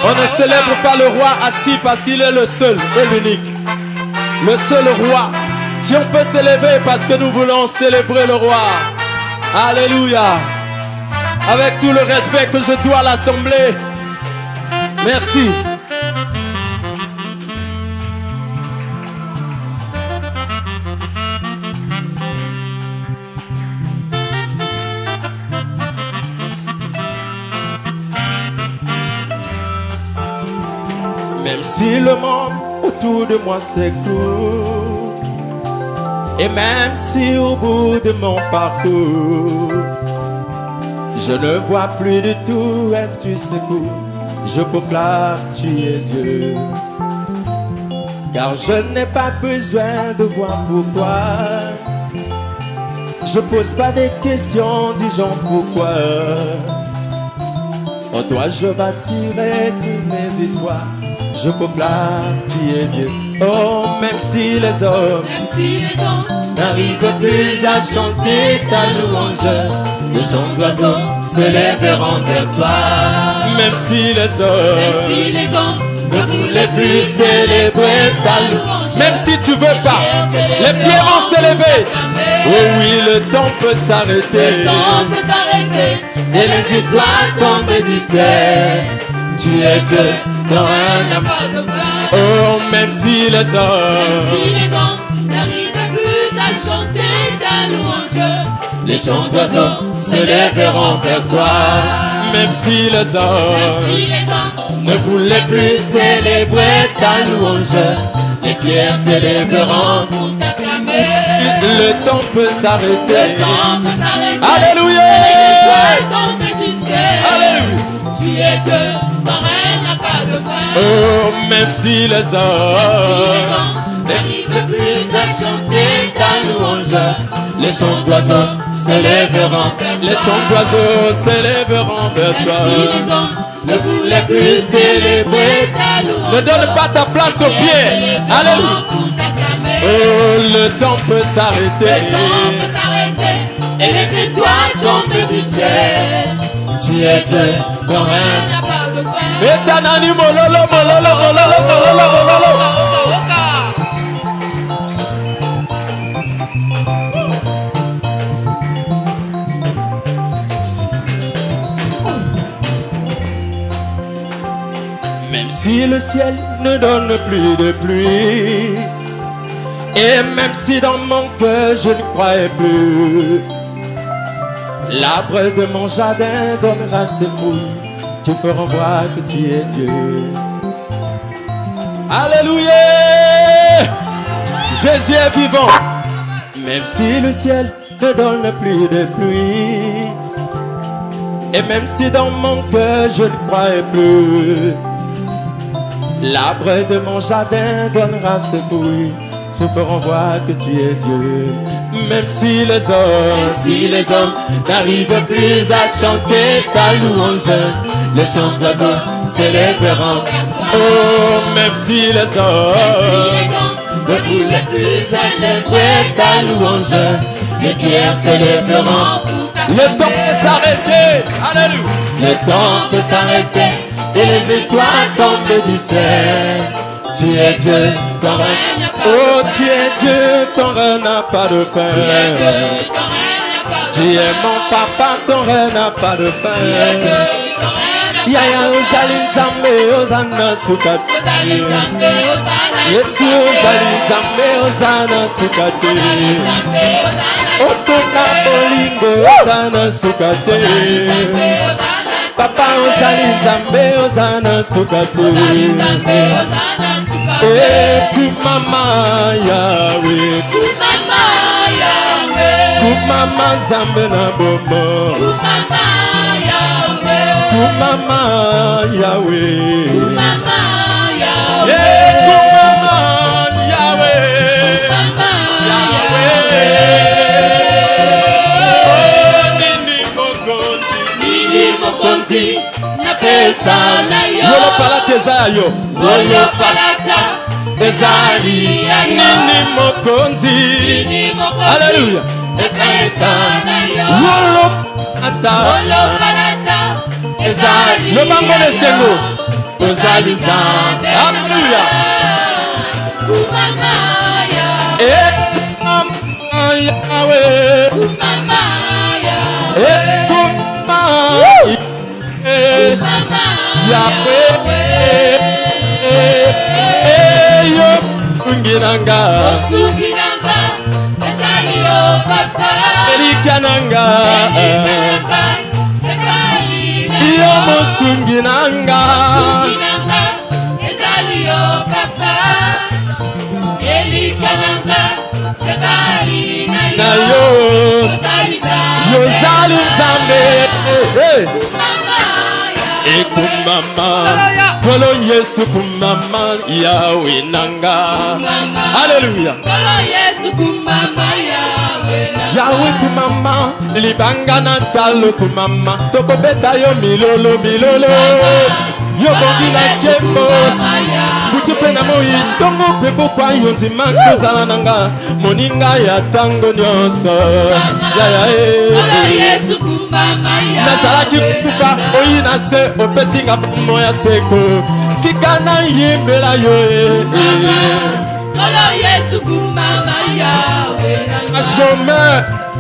On ne célèbre pas le roi assis parce qu'il est le seul et l'unique. Le seul roi. Si on peut s'élever parce que nous voulons célébrer le roi. Alléluia. Avec tout le respect que je dois à l'assemblée. Merci. Même si le monde autour de moi s'écoule, et même si au bout de mon parcours, je ne vois plus du tout un petit secours, je proclame tu es Dieu. Car je n'ai pas besoin de voir pourquoi. Je pose pas des questions du genre pourquoi. En toi je bâtirai toutes mes histoires. Je proclame tu es Dieu. Oh, même si les hommes n'arrivent plus à chanter ta louange, les chants d'oiseaux s'élèveront vers toi. Même si les hommes ne voulaient plus célébrer ta louange, même si tu veux pas, les pieds vont s'élever. Oh oui, le temps peut s'arrêter. Et les étoiles tombent du ciel. Tu es Dieu dans un amas de feu. Oh, même si les hommes n'arrivent plus à chanter ta louange, les chants d'oiseaux s'élèveront vers toi. Même si les hommes ne voulaient plus célébrer ta louange, les pierres s'élèveront pour t'acclamer. Le temps peut s'arrêter. Alléluia. Alléluia. Tu es Dieu, ton règne n'a pas de fin. Oh, même si les hommes n'arrivent plus à chanter ta louange, les chants d'oiseaux s'élèveront vers toi. Les chants d'oiseaux s'élèveront vers toi. Même si les hommes ne voulaient plus célébrer ta louange, ne donne pas ta place aux pieds. Alléluia. Oh, le temps peut s'arrêter. Et les étoiles tombent du ciel. Tu es Dieu, ton règne n'a pas de fin. Et ta nani mololo, mololo, mololo, mololo, mololo. Même si le ciel ne donne plus de pluie, et même si dans mon cœur je ne croyais plus, l'arbre de mon jardin donnera ses fruits, qui feront voir que tu es Dieu. Alléluia. Jésus est vivant. Même si le ciel ne donne plus de pluie, et même si dans mon cœur je ne croyais plus, l'arbre de mon jardin donnera ses fruits, je peux voir que tu es Dieu. Même si les hommes n'arrivent plus à chanter ta louange, les chants d'oiseaux s'élèveront. Oh, même si les hommes ne voulaient plus à chanter ta louange, les pierres s'élèveront. Le temps peut s'arrêter. Alléluia. Le temps peut s'arrêter et les étoiles tombent du ciel. Tu es Dieu, ton règne n'a pas de fin. Oh, tu es Dieu, ton règne n'a pas de fin. Tu es mon papa, ton règne n'a pas de fin. Yaya uzali nzambe ozana sukati. Yesu uzali nzambe ozana sukati. Otona bolingo ozana sukati. Papa ozali nzambe ozana sukati. Kumama Yahweh, Kumama Yahweh, Kumama Nzambe na bomo, Kumama Yahweh, Kumama Yahweh, Kumama Yahweh, Kumama Yahweh, Kumama Yahweh. Oh, Nini mokonzi, na pesa na yo. Yolo palata yo, yolo palata. Nini mokonzi. Alléluia. Le bango de Sengo. ozali nzambe. Alléluia. Kumama Yahweh. Yahweh. Kumama Yahweh. Sunginanga, Sunginanga, Esalio Papa, Erikananga, Yomo Sunginanga, Esalio Papa, Erikananga, Sebalina yo, Yozali Nzambe, Ekumama, Kolo Yesu kumama Yahweh nanga. Alléluia. Kolo Yesu kumama Yahweh nanga. Yahweh kumama, libanga na talo kumama. Toko beta yo milolo milolo. Yo bongi na chembo. Butupe na moi tongo pepo kwa yonti manko zalananga. Moninga ya tango nyoso. Ya ya Kolo Yesu kumama Yahweh. Nazalaki kufa oyina se opesinga moya seko. Sikana yembela yo. Kolo Yesu kumama Yahweh nanga. Ashome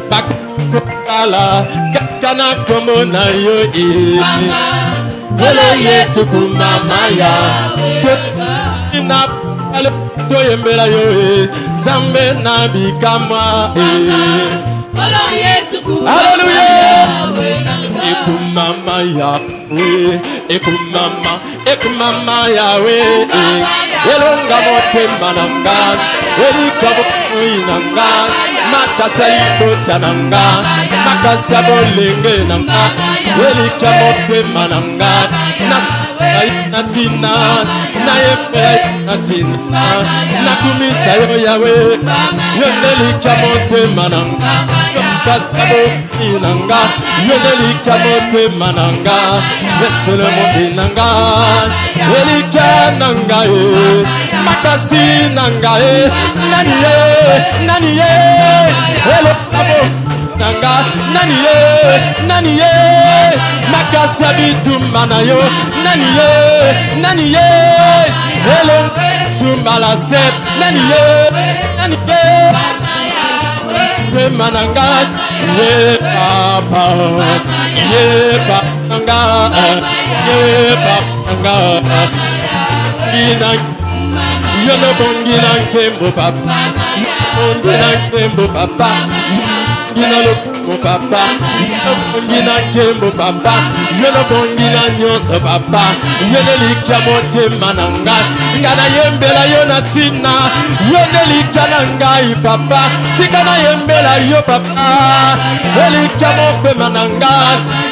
bakala kakana komo na yo. Kolo Yesu kumama Yahweh na pale to yembela yo. Zambe na bikama. Kolo Yesu kumama Yahweh nanga. Ekumama Yahweh, ekumama Yahweh, elonga motema nanga, elika boinanga, makasa ikota nanga, makasa bolenge nanga, elika motema nanga, natina, natina, nakumisa yo Yahweh, elika motema nanga. Kasabo inanga, yodeli kamote mananga, vesele mote nanga, elika nanga makasi nanga naniye, elo kabo nanga naniye, makasi abitu manayo naniye, elo tumbala sep naniye. Mananga, ye papa, ye panga, ina, yo no bongina tembo papa, bongina tembo papa, ina lo papa, bongina tembo papa, yo no bongina nyoso papa, yo ne likamo te mananga, ngana yembela yo na tina, yo ne likananga papa, sikana yembela yo papa, elikamo pe mananga,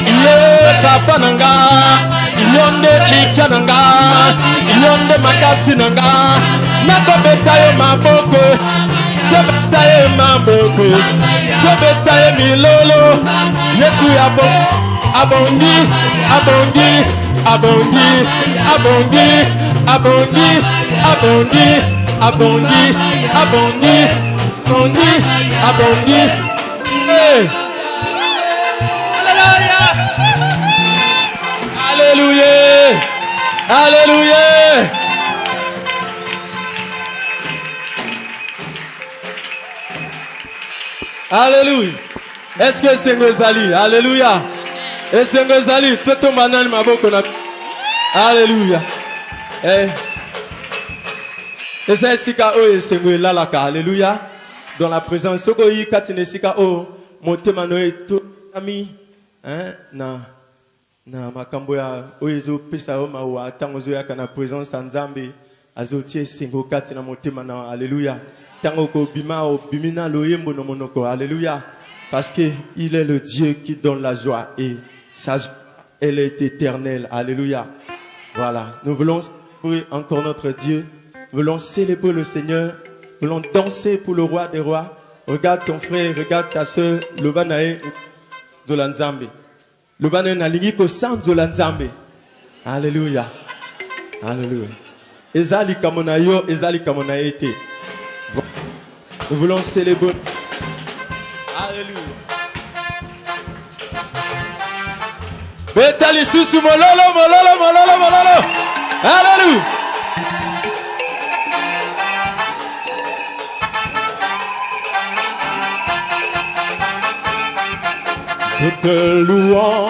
ye papa nanga, yonde likananga, yonde makasi nanga, nakobeta yo maboko, tobeta yo maboko, tobeta yo milolo, Yesu yabo, abondi, abondi, abondi, abondi, abondi, abondi, abondi, abondi, abondi, abondi. Hey. Alléluia. Alléluia. Alléluia. Est-ce que c'est Ngozali? Alléluia. Est-ce que Ngozali? Tout le monde m'a beaucoup. Alléluia. Et c'est Sika O et c'est Ngolalaka. Alléluia. Dans la présence, Sokoyi Katine Sika O, Motemanoe tout ami, hein, na makambo ya oyezo pesa o mawa tango zo ya kana présence nzambe azotie singo kati na motema na. Alléluia. Tango ko bima o bimina loyembo no monoko. Alléluia. Parce que il est le Dieu qui donne la joie et sa joie elle est éternelle. Alléluia. Voilà, nous voulons célébrer encore notre Dieu. Nous voulons célébrer le Seigneur. Nous voulons danser pour le roi des rois. Regarde ton frère, regarde ta soeur. Lobanae Zolanzambe. Lobanae nalingi ko san Zolanzambe. Alléluia. Alléluia. Ezali kamonayo, ezali kamonaete. Nous voulons célébrer. Alléluia. Betali susu mololo, mololo, mololo, mololo. Alléluia. Nous te louons,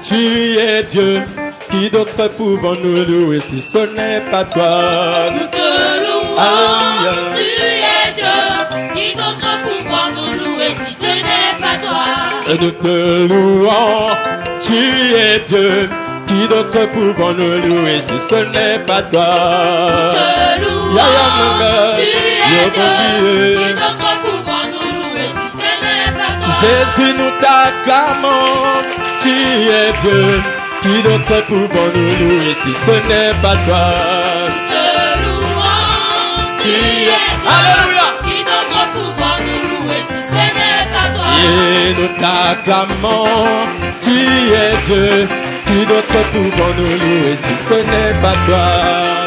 tu es Dieu. Qui d'autre pouvons-nous louer si ce n'est pas toi? Nous te louons, Alléluia. tu es Dieu. Qui d'autre pouvons-nous louer si ce n'est pas toi? Nous te louons, tu es Dieu. Qui d'autre pouvons-nous louer si ce n'est pas toi? Nous te louons, tu es Dieu. Qui d'autre pouvons-nous louer si ce n'est pas toi? Jésus, nous t'acclamons, tu es Dieu. Qui d'autre pouvons-nous louer si ce n'est pas toi? Nous te louons, tu es Dieu. Alléluia. Qui d'autre pouvons-nous louer si ce n'est pas toi? Et nous t'acclamons, tu es Dieu. Qui d'autre pouvons-nous louer si ce n'est pas toi?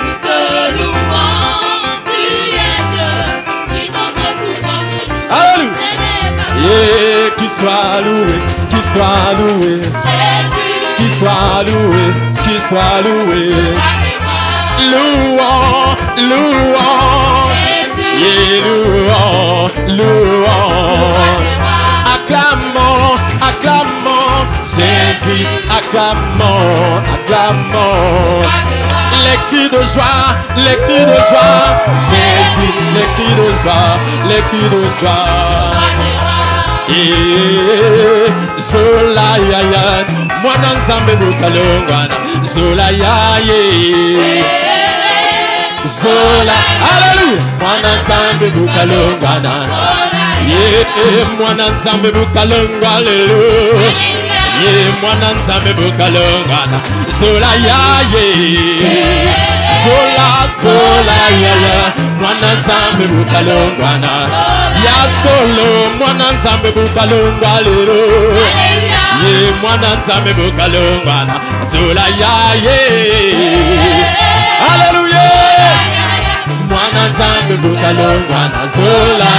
Nous te louons, tu es Dieu. Qui d'autre pouvons-nous louer Alléluia. si ce n'est pas toi? Et qui soit loué, qui soit loué, Jésus, qui soit loué, qui soit loué. louons, Louons, louons, Jésus, et louons, louons. Acclamons, acclamons, Jésus, acclamons, acclamons. Les cris de joie, les cris de joie, Jésus, les cris de joie, les cris de joie. Et Zola ya ya, mwana nzambe bukalongwana, Zola ya ye. Zola, Alléluia, mwana nzambe bukalongwana, ye mwana nzambe bukalongwana, Alléluia. Ye mwana nzambe bukalongwana, Zola ya ye. Zola, Zola ya ya, mwana nzambe bukalongwana. Ya solo mwana nzambe bukalongwa lero. Ye mwana nzambe bukalongwana, Zola ya ye. Alléluia. Mwana nzambe bukalongwana, Zola.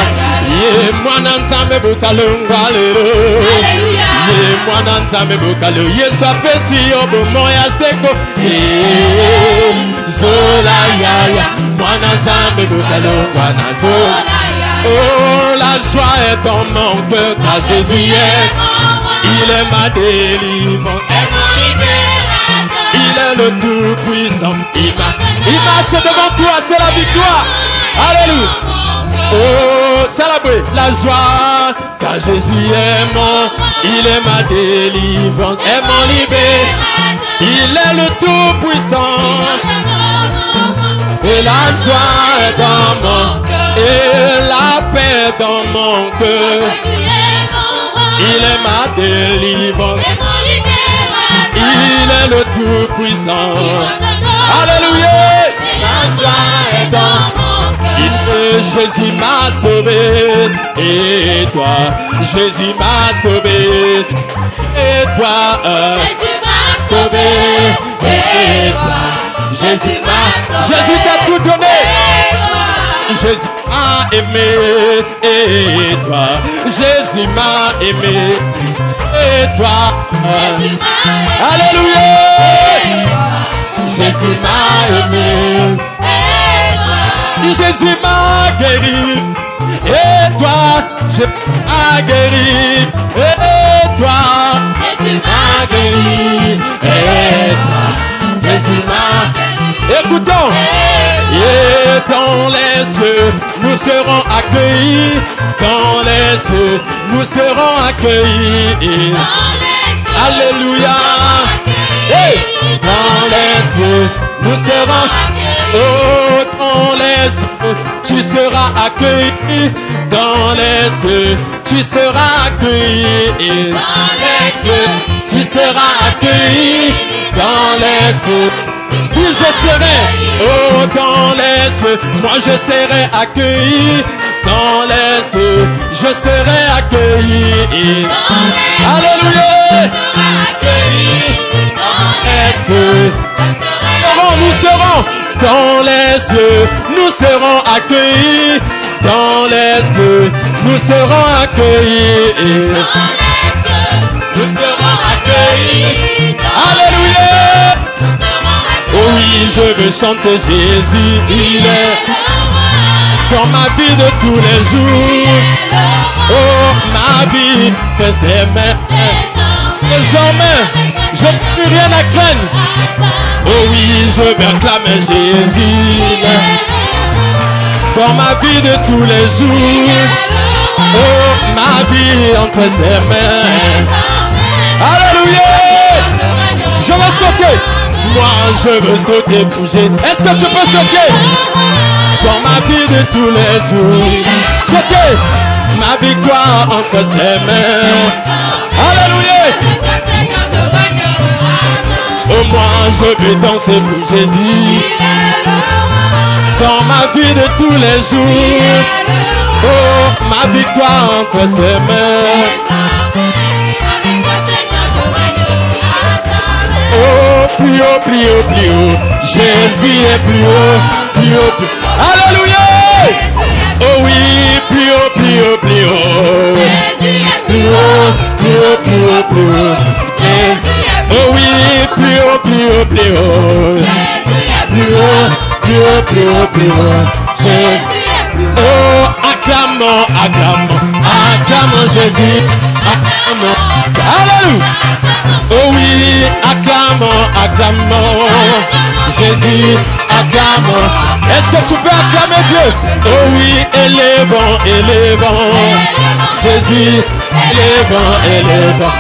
Ye mwana nzambe bukalongwa lero. Ye mwana nzambe bukalongwa. Yesu apesi yo bomo ya seko. Zola ya ya, mwana nzambe bukalongwana, Zola. Oh, la joie est dans mon cœur, car Jésus est. Il est ma délivrance, il est le tout-puissant. Il marche devant toi, c'est la victoire. Alléluia. Oh, célébrez la joie, car Jésus est mon. Il est ma délivrance, est mon libérateur. Il est le tout-puissant. Et la joie est dans mon cœur. Et la paix dans mon cœur. Il est ma délivrance. Il est le tout-puissant. Alléluia. La joie est dans mon cœur. Jésus m'a sauvé. Et toi, Jésus m'a sauvé. Et toi, Jésus m'a sauvé. Et toi, Jésus m'a sauvé. Jésus t'a tout donné. Jésus m'a aimé, et toi, Jésus m'a aimé, et toi, Jésus m'a aimé, Alléluia. Jésus m'a aimé, et toi, Jésus m'a guéri, et toi, Jésus m'a guéri, et toi, Jésus m'a guéri, et toi, Jésus m'a guéri. Écoutons. Et dans les cieux, nous serons accueillis. Dans les cieux, nous serons accueillis. Alléluia. Hey. Dans les cieux, nous serons accueillis. Oh, dans les cieux, tu seras accueilli. Dans les cieux, tu seras accueilli. Dans les cieux, tu seras accueilli. Dans les cieux. Si je serai, oh, dans les cieux, moi je serai accueilli. Dans les cieux, je serai accueilli. Alléluia. Dans les cieux, nous serons dans les cieux, nous serons accueillis. Dans les cieux, nous serons accueillis. Nous serons accueillis. Alléluia. Oh oui, oui, je veux chanter Jésus, il est dans ma vie de tous les jours. Oh, ma vie fait ses mains. Désormais, je n'ai plus rien à craindre. Oh oui, je vais acclamer Jésus dans ma vie de tous les jours. Oh, ma vie entre ses mains. Alléluia. Je veux sauter. Moi, je veux sauter, bouger. Est-ce que tu peux sauter dans ma vie de tous les jours? Sauter. Ma victoire entre ses mains. Alléluia. Oh, moi, je vais danser pour Jésus dans ma vie de tous les jours. Oh, ma victoire entre ses mains. Oh, plus haut, plus haut, plus haut. Jésus est plus haut, plus haut, plus haut. Alléluia. Oh oui, plus haut, plus haut, plus haut. Plus haut, plus haut, plus haut, plus haut. Oh oui, plus haut, plus haut, plus haut. Plus haut, plus haut, plus haut, plus haut. Oh, acclamons, acclamons, acclamons Jésus. Acclamons. Alléluia. Oh oui, acclamons, acclamons Jésus, acclamons. Est-ce que tu peux acclamer Dieu? Oh oui, élevons, élevons Jésus, élevons, élevons.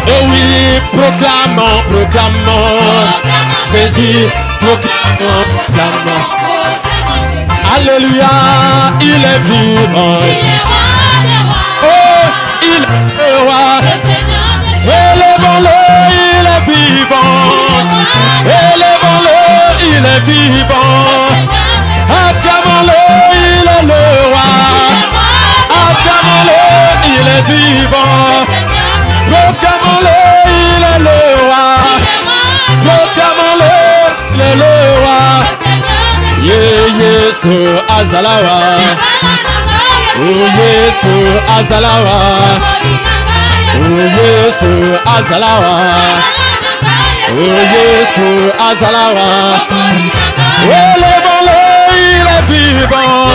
Oh oui, proclamons, proclamons Jésus, proclamons, proclamons. Alléluia, il est vivant. Oh, il est roi. Élevons-le, il est vivant. Élevons-le, il est vivant. Acclamons-le, il est le roi. Acclamons-le, il est vivant. Proclamons-le, il est le roi. Proclamons-le, il est le roi. Yesu azalawa. Yesu azalawa. Yesu azalawa. Yesu azalawa. Élevons-le, il est vivant.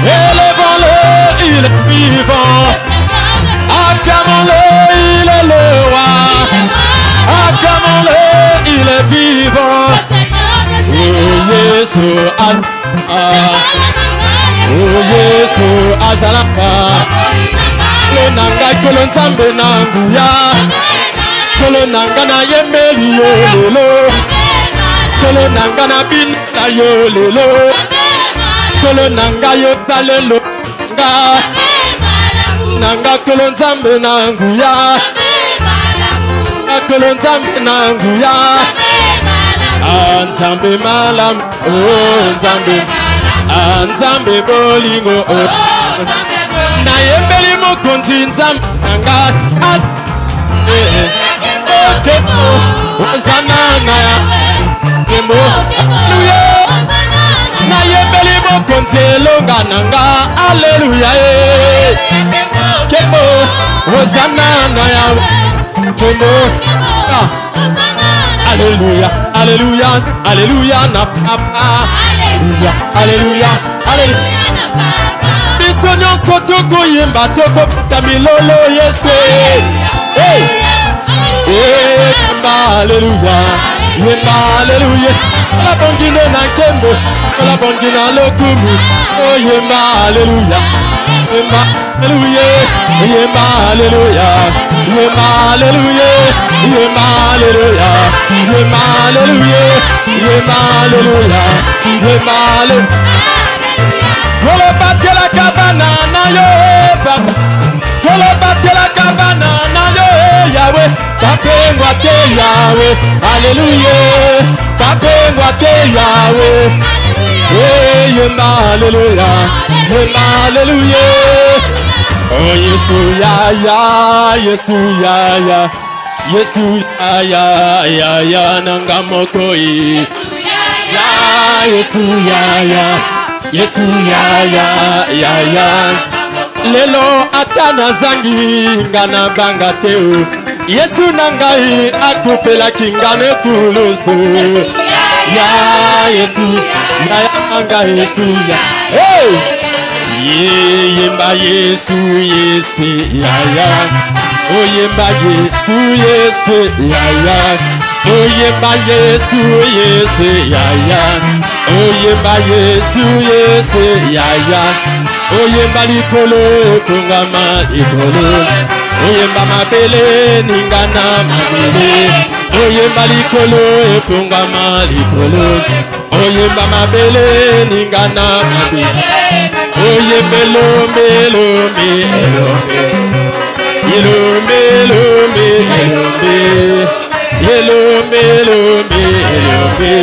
Élevons-le, il est vivant. Acclamons-le, il est le roi. Acclamons-le, il est vivant. Yesu azalawa. Yesu azalawa. Nanga kolo nzambe na nguya. Kolo nanga na yembeli yo lelo. Kolo nanga na bina yo lelo. Kolo nanga yo talelo nanga. Nanga kolo nzambe na nguya. Kolo nzambe na nguya. Nzambe malam. Oh nzambe. Nzambe bolingo. Oh na yembeli mokonzi nzambe nanga. Kemo ozana na ya kemo. Alléluia. Na yembeli mokonzi elonga nanga. Alléluia. Kemo ozana na ya kemo. Alléluia. Alléluia. Alléluia na papa. Alléluia. Alléluia. Alléluia. Sonyo sotoko yemba toko tamilolo Yesu. Hey. Yemba alléluia. Yemba alléluia. La bongine na kembo. La bongine lokumu. Oh yemba alléluia. Yemba alléluia. Yemba alléluia. Yemba alléluia. Yemba alléluia. Yemba alléluia. Yemba alléluia. Yemba alléluia. Kolo bate la cabana na yo papa. Kolo bate la cabana na yo Yahweh. Pape mwate Yahweh. Alléluia. Pape mwate Yahweh. Yemba alléluia. Yemba alléluia. Oh Yesu ya ya. Yesu ya ya. Yesu ya ya ya ya nanga mokoi. Ya Yesu ya ya. Yesu ya ya ya ya. Lelo atana zangi ngana banga teo. Yesu nangai akufela kingane kulusu. ya Yesu ya yanga Yesu ya hey yemba Yesu Yesu ya ya oyemba Yesu Yesu ya ya oyemba Yesu Yesu ya ya oyemba Yesu Yesu ya ya oyemba likolo fungama likolo oyemba mabele ningana mabele oyemba likolo fungama likolo oyemba mabele ningana mabele oyembe lombe lombe lombe yelombe lombe lombe yelombe lombe lombe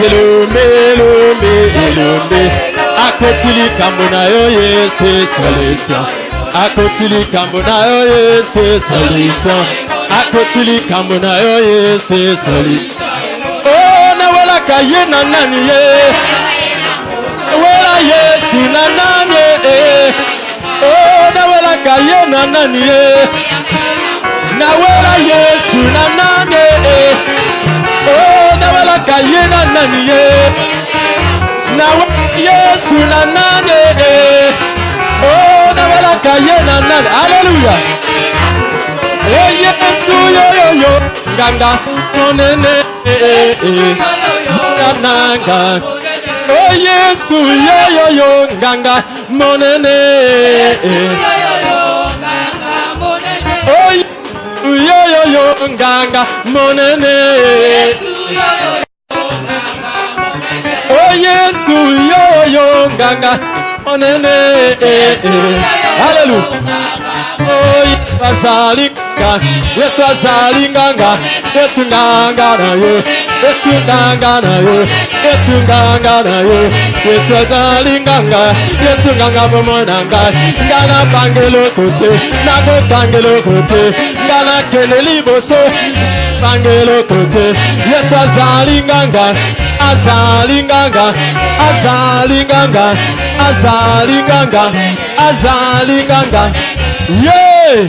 yelombe lombe lombe akotili kambona yo Yesu solution akotili kambona yo Yesu solution akotili kambona yo Yesu solution oh na wala kayena nani ye wala Yesu na nani oh na wala kayena nani ye na wala Yesu na nani oh na wala kayena nani ye na wala Yesu na nani oh na wala kayena nani hallelujah oh Yesu yo yo yo ganga monene nanga oh Yesu yo yo yo ganga monene oh yo yo yo ganga monene oh Yesu yo yo ganga monene hallelujah oh Yesu Yesu azali nganga Yesu nganga na yo Yesu nganga na yo Yesu nganga na yo Yesu azali nganga Yesu nganga momonanga ngana pangelo kote nago pangelo kote ngana keleli boso pangelo kote Yesu azali nganga azali nganga azali nganga azali nganga azali nganga yeah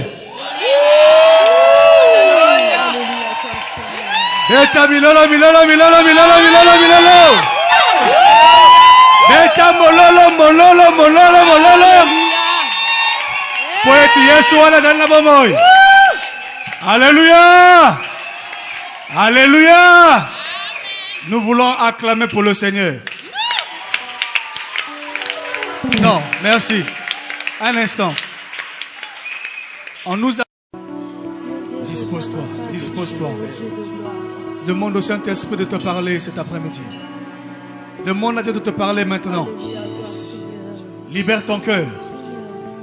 Beta milolo milolo milolo milolo milolo milolo. Beta mololo mololo mololo mololo. Poeti Yesu wana dana bomoy. Alléluia. Alléluia. Nous voulons acclamer pour le Seigneur. Non, merci. Un instant. On nous a... Dispose-toi, dispose-toi. Demande au Saint-Esprit de te parler cet après-midi. Demande à Dieu de te parler maintenant. Libère ton cœur.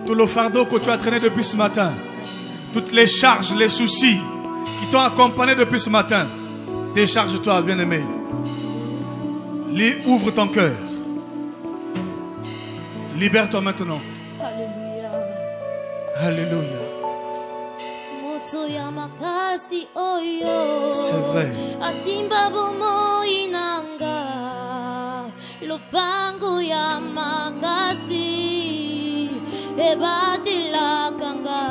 Tout le fardeau que tu as traîné depuis ce matin. Toutes les charges, les soucis qui t'ont accompagné depuis ce matin. Décharge-toi, bien-aimé. Ouvre ton cœur. Libère-toi maintenant. Alléluia. Alléluia. C'est vrai. Asimba bomo inanga lopango ya makasi ebadila kanga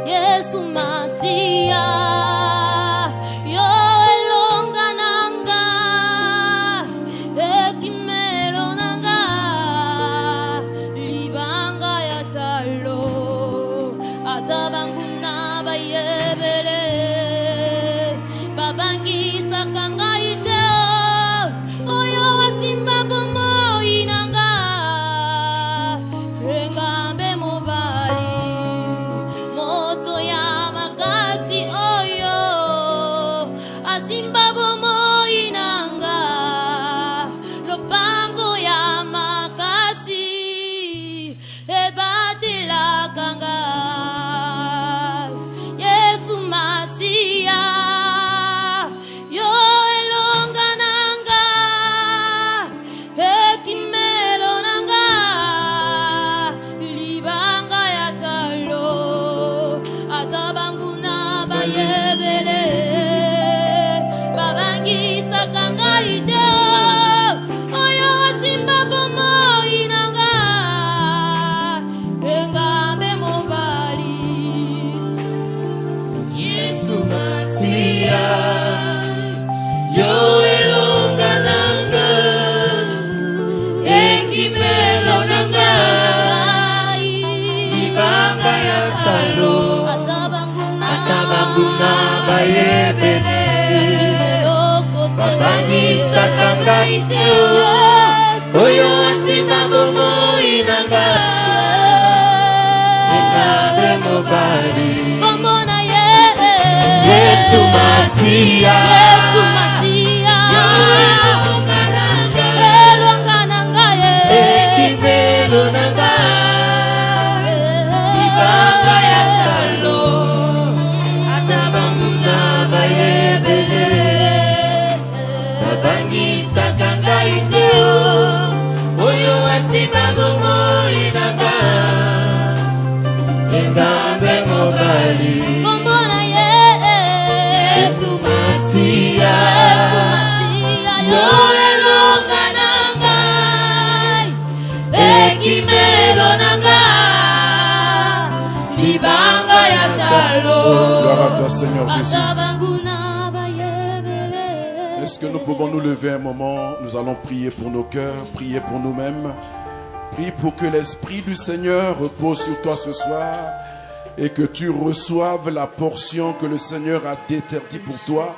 Yesu Masia yo elonga nanga ekimelo nanga libanga ya talo atabangu bayebele babangisa kanga iteo oyo wasimba bomo inanga engambe mobali moto ya makasi oyo asimba bomo inanga lopango ya makasi ebadila kanga Baba Oyo asima momo inanga Engabe mobali Komona Yesu Masia Yesu Masia Elonga nanga Ekimelo nanga Ibanga ya talo Atabanguna bayebele Babangisa kanga iteo Oyo asima momo inanga Engambe mobali Komona Yesu Masia Yesu Masia Yo elonga nanga Ekimelo nanga Libanga ya talo Gloire à toi Seigneur Jésus. Atabanguna bayebele. Est-ce que nous pouvons nous lever un moment? Nous allons prier pour nos cœurs, prier pour nous-mêmes. Prie pour que l'Esprit du Seigneur repose sur toi ce soir et que tu reçoives la portion que le Seigneur a déterminée pour toi.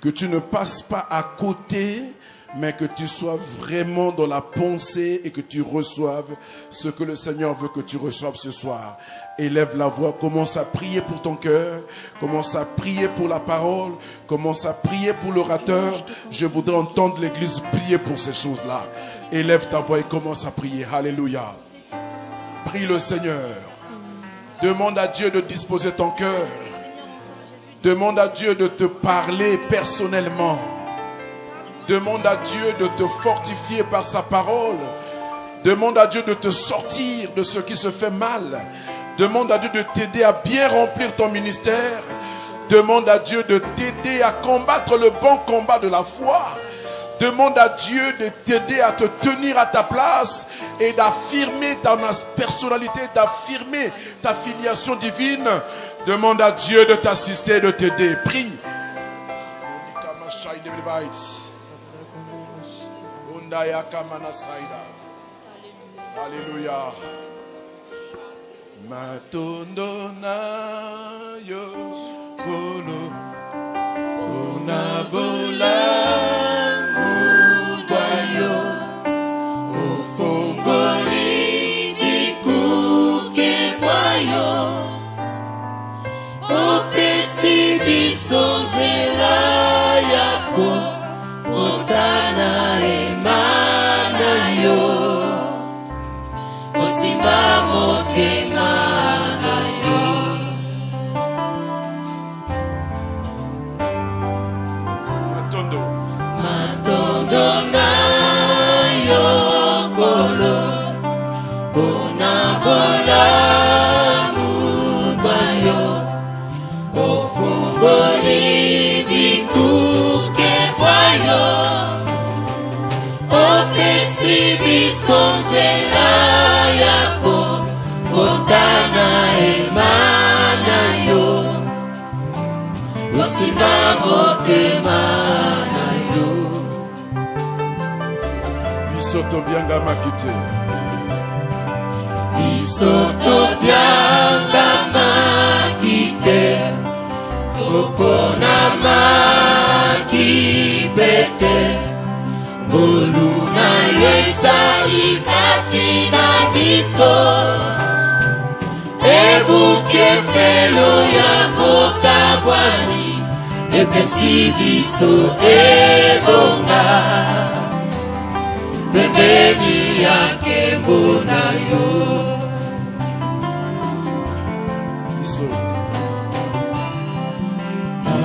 Que tu ne passes pas à côté, mais que tu sois vraiment dans la pensée et que tu reçoives ce que le Seigneur veut que tu reçoives ce soir. Élève la voix, commence à prier pour ton cœur, commence à prier pour la parole, commence à prier pour l'orateur. Je voudrais entendre l'Église prier pour ces choses-là. Élève ta voix et commence à prier. Alléluia. Prie le Seigneur. Demande à Dieu de disposer ton cœur. Demande à Dieu de te parler personnellement. Demande à Dieu de te fortifier par sa parole. Demande à Dieu de te sortir de ce qui se fait mal. Demande à Dieu de t'aider à bien remplir ton ministère. Demande à Dieu de t'aider à combattre le bon combat de la foi. Demande à Dieu de t'aider à te tenir à ta place et d'affirmer ta personnalité, d'affirmer ta filiation divine. Demande à Dieu de t'assister et de t'aider. Prie. Alléluia. Matondona yo kono onabola mubayo ofongoli bikuke bayo Opesi bisonzela yako Otana emana yo Osimba motema na yo Matondo na yo kolo Bona bola mubayo Ofungoli bikuke bwayo Opesi bisonzela yako Otana emana yo Osimba motema na yo Bisoto bianga makite. Bisoto bianga makite Okona makibete Boluna yesa ikati na biso Ebuke felo ya bokabwani Epesi biso ebonga Bebeni yake mbona yo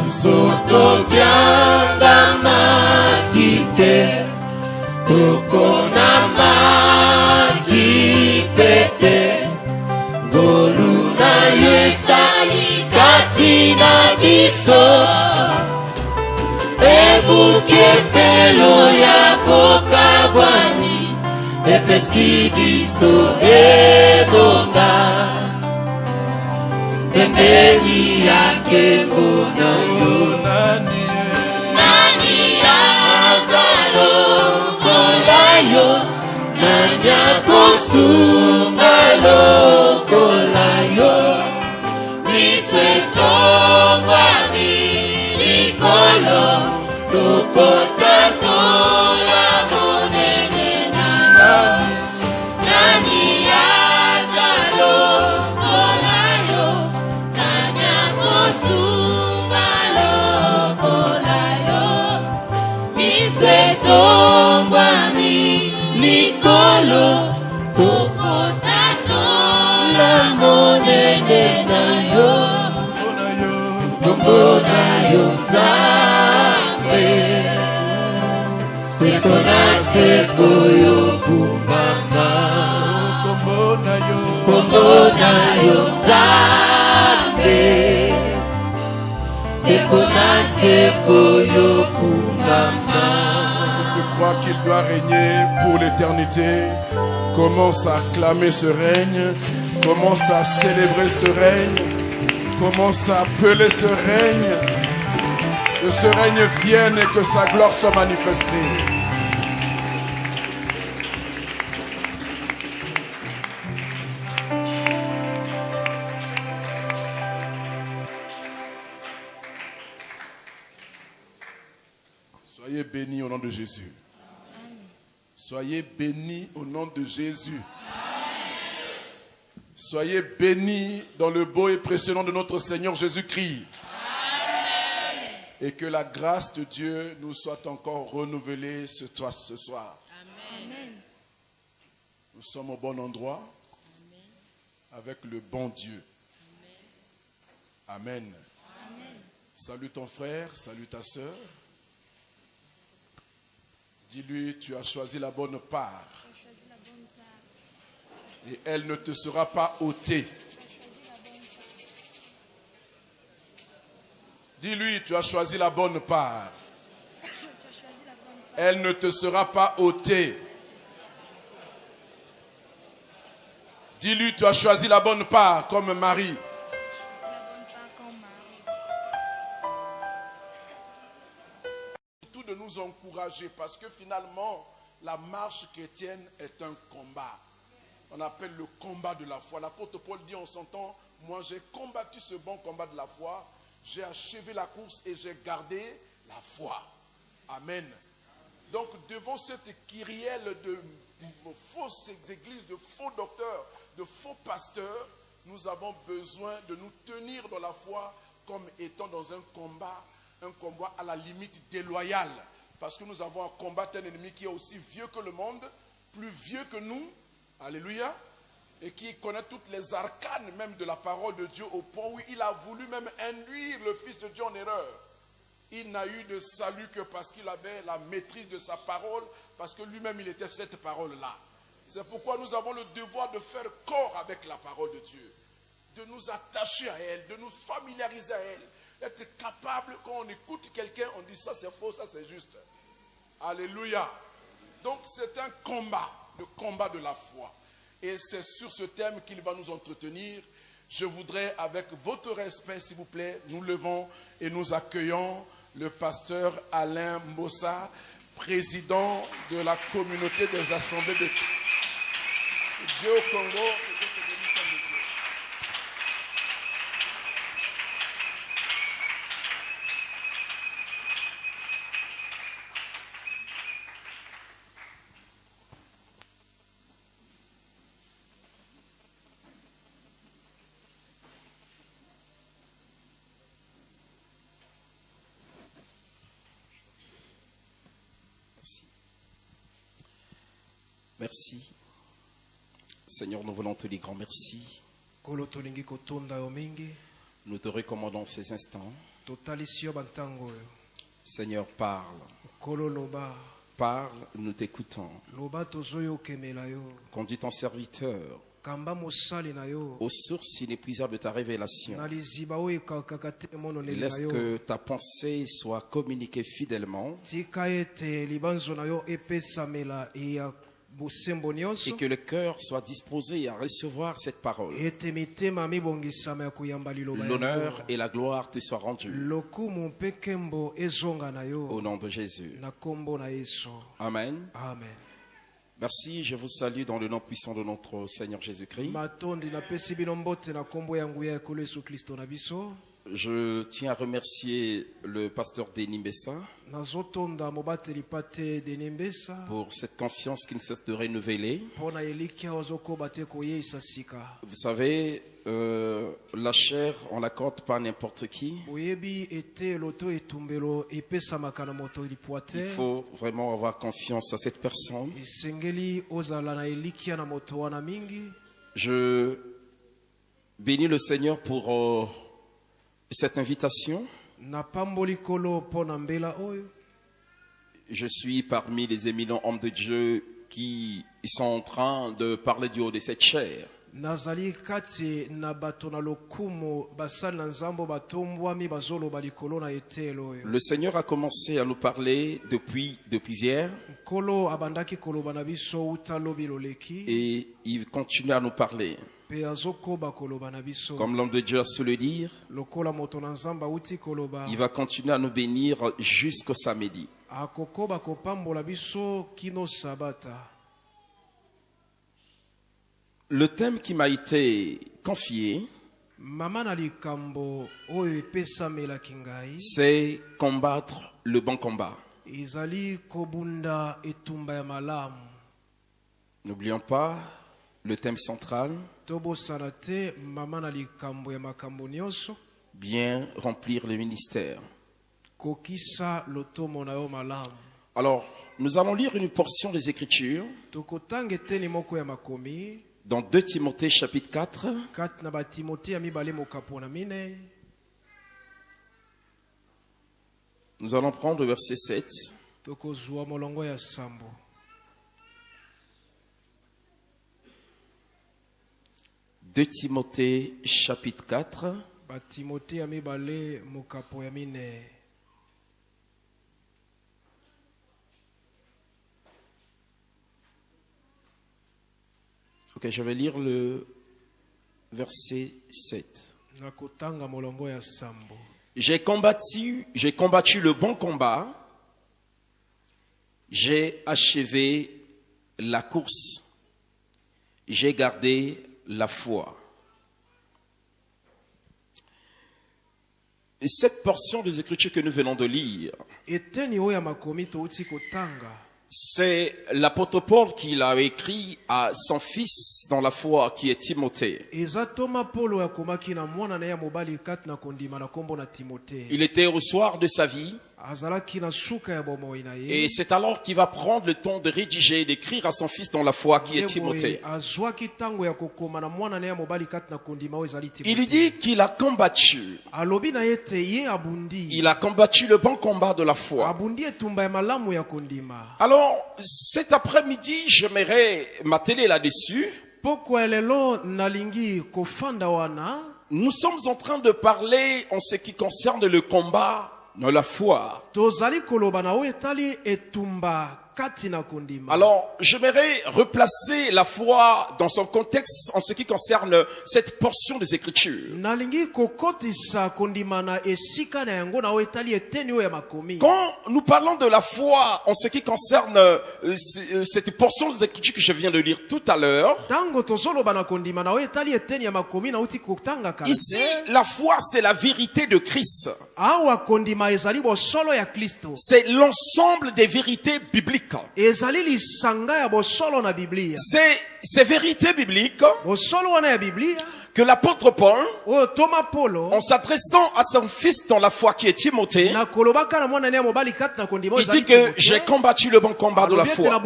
Soto bianga makite Okona makipete Goluna yesali katina biso Ebuke felo ya bokabwani Epesi biso ebonga Pembeni yake mbona yo Nani azalo kolayo Nani akosunga lo kolayo Niswe tongwa milikolo Lokota tola mo setongwami likolo kokotano la monene na yo kombo na yo Nzambe seko na seko yo kumama kombo na yo Nzambe seko na seko yo kumama. Si tu crois qu'il doit régner pour l'éternité, commence à acclamer ce règne, commence à célébrer ce règne, commence à appeler ce règne, que ce règne vienne et que sa gloire soit manifestée. Soyez bénis au nom de Jésus. Soyez bénis au nom de Jésus. Soyez bénis dans le beau et précieux nom de notre Seigneur Jésus-Christ. Et que la grâce de Dieu nous soit encore renouvelée ce soir. Amen. Nous sommes au bon endroit. Amen. Avec le bon Dieu. Amen. Amen. Amen. Salue ton frère, salue ta soeur. Dis-lui, tu as choisi la bonne part. Et elle ne te sera pas ôtée. Dis-lui, tu as choisi la bonne part. Elle ne te sera pas ôtée. Dis-lui, tu as choisi la bonne part comme Marie. De nous encourager parce que finalement la marche chrétienne est un combat. On appelle le combat de la foi. L'apôtre Paul dit en son temps, moi j'ai combattu ce bon combat de la foi, j'ai achevé la course et j'ai gardé la foi. Amen. Donc devant cette kyrielle de fausses églises, de faux docteurs, de faux pasteurs, nous avons besoin de nous tenir dans la foi comme étant dans un combat à la limite déloyal, parce que nous avons à combattre un ennemi qui est aussi vieux que le monde, plus vieux que nous, alléluia, et qui connaît toutes les arcanes même de la parole de Dieu, au point où il a voulu même induire le Fils de Dieu en erreur. Il n'a eu de salut que parce qu'il avait la maîtrise de sa parole, parce que lui-même il était cette parole-là. C'est pourquoi nous avons le devoir de faire corps avec la parole de Dieu, de nous attacher à elle, de nous familiariser à elle, d'être capable, quand on écoute quelqu'un, on dit ça c'est faux, ça c'est juste. Alléluia. Donc c'est un combat, le combat de la foi. Et c'est sur ce thème qu'il va nous entretenir. Je voudrais, avec votre respect, s'il vous plaît, nous levons et nous accueillons le pasteur Alain Mbossa, président de la communauté des assemblées de Dieu au Congo. Merci. Seigneur, nous voulons te dire grand merci. Nous te recommandons ces instants. Seigneur, parle. Parle, nous t'écoutons. Conduis ton serviteur aux sources inépuisables de ta révélation. Laisse que ta pensée soit communiquée fidèlement et que le cœur soit disposé à recevoir cette parole. L'honneur et la gloire te soient rendus. Au nom de Jésus. Amen. Amen. Merci, je vous salue dans le nom puissant de notre Seigneur Jésus-Christ. Je tiens à remercier le pasteur Denis Mbessa nazotonda mobateli pate Denis Mbessa pour cette confiance qui ne cesse de renouveler. pona elikia ozokoba te koyeisa sika. Vous savez, la chair, on l'accorde pas à n'importe qui. Oyebi ete loto etumbelo epesamaka na moto lipoate. Il faut vraiment avoir confiance à cette personne. Isengeli ozala na elikia na moto wana mingi. Je bénis le Seigneur pour cette invitation. Je suis parmi les éminents hommes de Dieu qui sont en train de parler du haut de cette chair. Le Seigneur a commencé à nous parler depuis hier. Et il continue à nous parler. Comme l'homme de Dieu a su le dire, il va continuer à nous bénir jusqu'au samedi. Le thème qui m'a été confié, c'est combattre le bon combat. N'oublions pas le thème central, bien remplir le ministère. Alors, nous allons lire une portion des Écritures dans 2 Timothée chapitre 4. Nous allons prendre le verset 7. 2 Timothée chapitre 4. Ok, je vais lire le verset 7. J'ai combattu le bon combat. J'ai achevé la course. J'ai gardé la foi. Et cette portion des Écritures que nous venons de lire, c'est l'apôtre Paul qui l'a écrit à son fils dans la foi qui est Timothée. Il était au soir de sa vie. Et c'est alors qu'il va prendre le temps de rédiger et d'écrire à son fils dans la foi qui est Timothée. Il lui dit qu'il a combattu. Il a combattu le bon combat de la foi. Alors, cet après-midi, j'aimerais m'atteler là-dessus. Nous sommes en train de parler en ce qui concerne le combat dans la foi. Alors, j'aimerais replacer la foi dans son contexte en ce qui concerne cette portion des Écritures. Quand nous parlons de la foi en ce qui concerne cette portion des Écritures que je viens de lire tout à l'heure, ici, la foi, c'est la vérité de Christ. C'est l'ensemble des vérités bibliques. Ces vérités bibliques que l'apôtre Paul, en s'adressant à son fils dans la foi qui est Timothée, il dit que j'ai combattu le bon combat de la foi.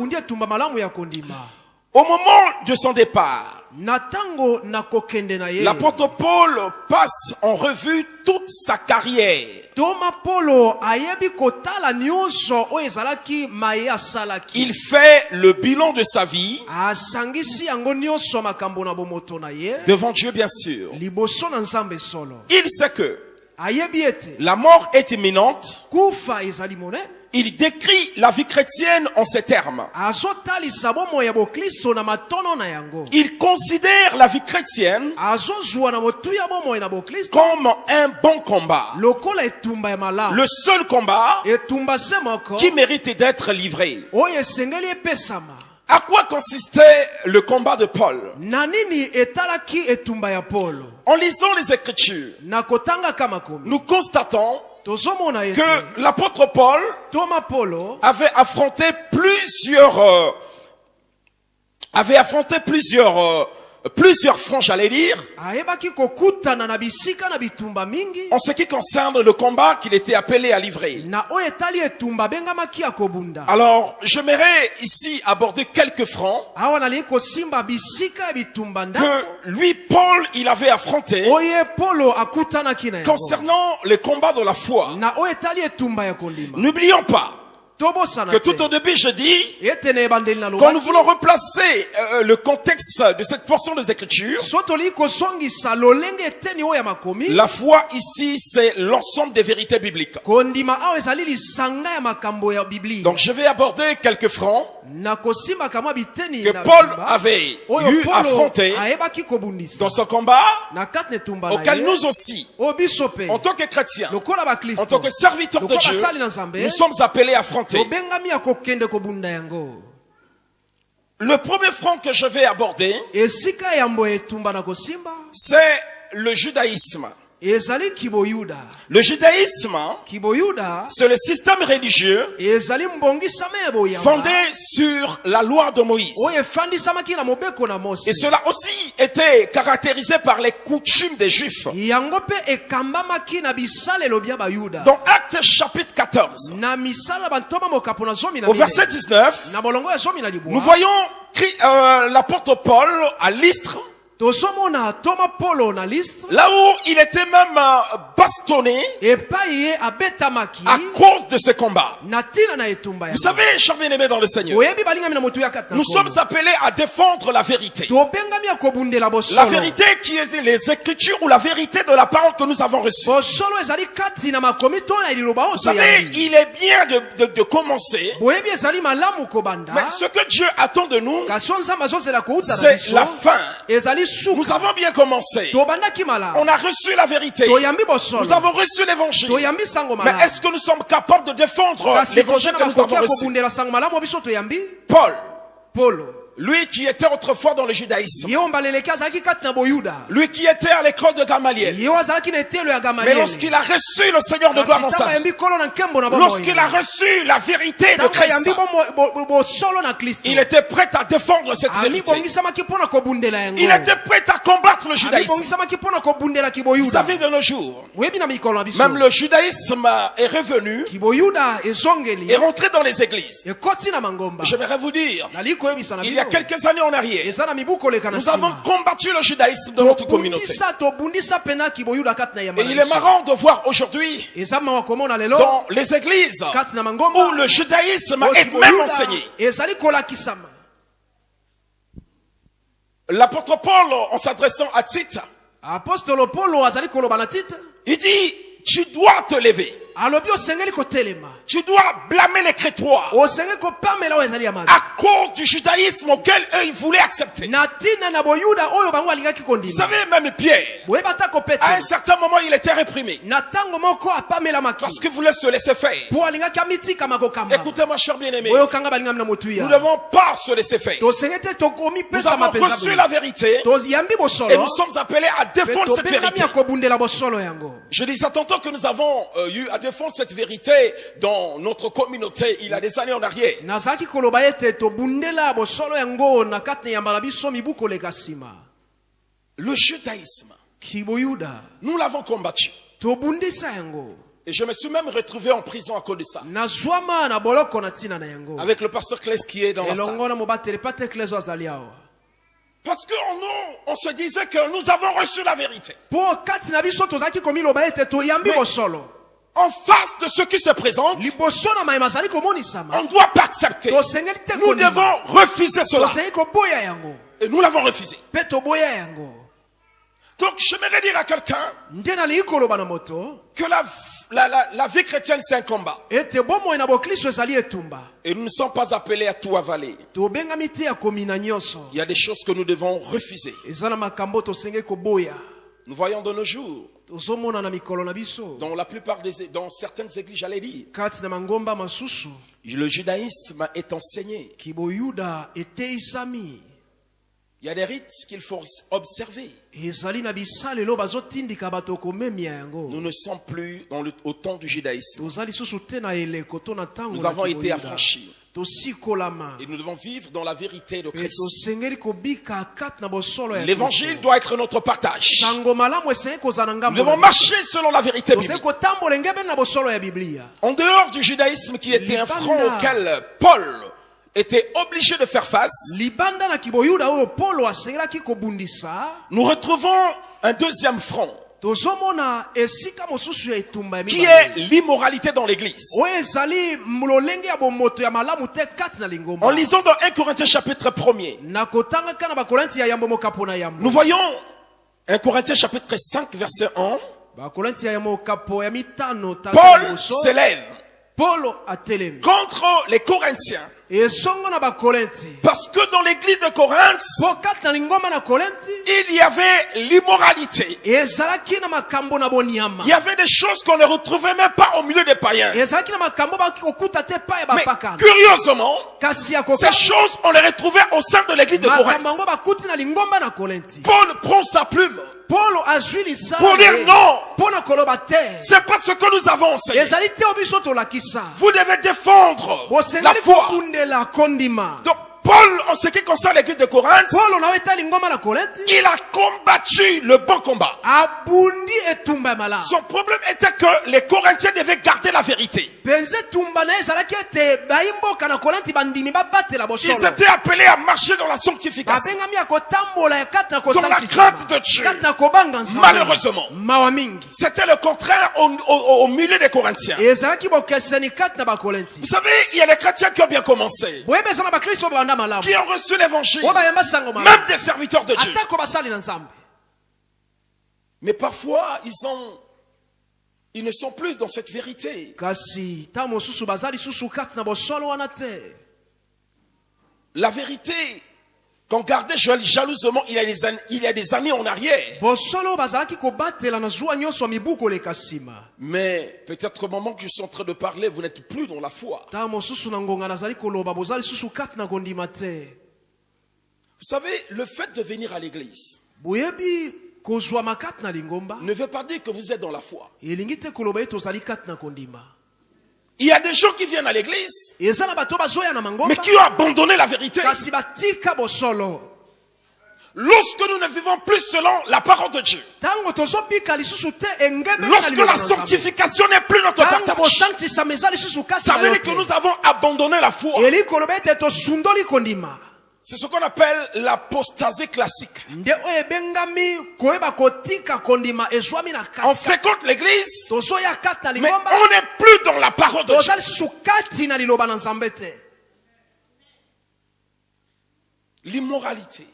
Au moment de son départ, l'apôtre Paul passe en revue toute sa carrière. Il fait le bilan de sa vie devant Dieu, bien sûr. Il sait que la mort est imminente. Il décrit la vie chrétienne en ces termes. Il considère la vie chrétienne comme un bon combat. Le seul combat qui mérite d'être livré. À quoi consistait le combat de Paul? En lisant les Écritures, nous constatons que l'apôtre Paul avait affronté plusieurs fronts, j'allais dire, en ce qui concerne le combat qu'il était appelé à livrer. Alors, j'aimerais ici aborder quelques fronts que lui, Paul, il avait affronté concernant les combats de la foi. N'oublions pas que tout au début, je dis, quand nous voulons replacer le contexte de cette portion des Écritures, la foi ici, c'est l'ensemble des vérités bibliques. Donc, je vais aborder quelques fronts que Paul avait eu à affronter dans ce combat, auquel nous aussi, en tant que chrétiens, en tant que serviteurs de Dieu, nous sommes appelés à affronter. Le premier front que je vais aborder, c'est le judaïsme. Le judaïsme, c'est le système religieux fondé sur la loi de Moïse. Et cela aussi était caractérisé par les coutumes des Juifs. Dans Actes chapitre 14, au verset 19, nous voyons l'apôtre Paul à Lystre, là où il était même bastonné à cause de ce combat. Vous savez, chers bien-aimés dans le Seigneur, nous sommes appelés à défendre la vérité. La vérité qui est les Écritures ou la vérité de la parole que nous avons reçue. Vous savez, il est bien de commencer, mais ce que Dieu attend de nous, c'est la fin. Nous avons bien commencé. On a reçu la vérité. Nous avons reçu l'évangile. Mais est-ce que nous sommes capables de défendre l'évangile que nous avons reçu? Paul, lui qui était autrefois dans le judaïsme, lui qui était à l'école de Gamaliel, mais lorsqu'il a reçu le Seigneur de gloire dans sa vie, lorsqu'il a reçu la vérité de Christ, il était prêt à défendre cette vérité. Il était prêt à combattre le judaïsme. Vous savez, de nos jours, même le judaïsme est revenu, est rentré dans les églises. J'aimerais vous dire, il y a quelques années en arrière, nous avons combattu le judaïsme de notre communauté. Et il est marrant de voir aujourd'hui dans les églises où le judaïsme est même enseigné. L'apôtre Paul, en s'adressant à Tite, il dit, tu dois te lever. Tu dois blâmer les Crétois à cause du judaïsme auquel eux ils voulaient accepter. Vous savez, même Pierre, à un certain moment, il était réprimé parce qu'il voulait se laisser faire. Écoutez-moi, cher bien-aimé, nous ne devons pas se laisser faire. Nous avons reçu la vérité et nous sommes appelés à défendre cette vérité. Je disais tantôt que nous avons eu à défendre cette vérité dans notre communauté il y a des années en arrière. Le judaïsme, nous l'avons combattu. Et je me suis même retrouvé en prison à cause de ça. Avec le pasteur Claes qui est dans la salle. Parce qu'on se disait que nous avons reçu la vérité. Mais en face de ce qui se présente, on ne doit pas accepter. Nous devons refuser cela. Et nous l'avons refusé. Donc j'aimerais dire à quelqu'un que la vie chrétienne c'est un combat. Et nous ne sommes pas appelés à tout avaler. Il y a des choses que nous devons refuser. Nous voyons de nos jours, dans la plupart dans certaines églises, j'allais dire, il Le judaïsme est enseigné. Il y a des rites qu'il faut observer. Nous ne sommes plus au temps du judaïsme. Nous avons été affranchis. Et nous devons vivre dans la vérité de Christ. L'évangile doit être notre partage. Nous devons marcher selon la vérité biblique. En dehors du judaïsme qui était un front auquel Paul était obligé de faire face, nous retrouvons un deuxième front qui est l'immoralité dans l'église. En lisant dans 1 Corinthiens chapitre 1er, nous voyons 1 Corinthiens chapitre 5 verset 1, Paul s'élève contre les Corinthiens. Parce que dans l'église de Corinthe, il y avait l'immoralité. Il y avait des choses qu'on ne retrouvait même pas au milieu des païens. Mais curieusement, ces choses, on les retrouvait au sein de l'église de Corinthe. Paul prend sa plume pour dire non, c'est pas ce que nous avons enseigné. Vous devez défendre la foi. Donc Paul, en ce qui concerne l'église de Corinthe, il a combattu le bon combat. Son problème était que les Corinthiens devaient garder la vérité. Ils étaient appelés à marcher dans la sanctification, dans la crainte de Dieu. Malheureusement, c'était le contraire au milieu des Corinthiens. Vous savez, il y a des chrétiens qui ont bien commencé, qui ont reçu l'évangile, même des serviteurs de Dieu. Mais parfois, ils ne sont plus dans cette vérité. La vérité qu'on gardait jalousement il y a des années en arrière. Mais peut-être au moment que je suis en train de parler, vous n'êtes plus dans la foi. Vous savez, le fait de venir à l'église ne veut pas dire que vous êtes dans la foi. Il y a des gens qui viennent à l'église, mais qui ont abandonné la vérité. Lorsque nous ne vivons plus selon la parole de Dieu, lorsque la sanctification n'est plus notre partage, ça veut dire que nous avons abandonné la foi. C'est ce qu'on appelle l'apostasie classique. On fréquente l'église, mais on n'est plus dans la parole de Dieu. L'immoralité,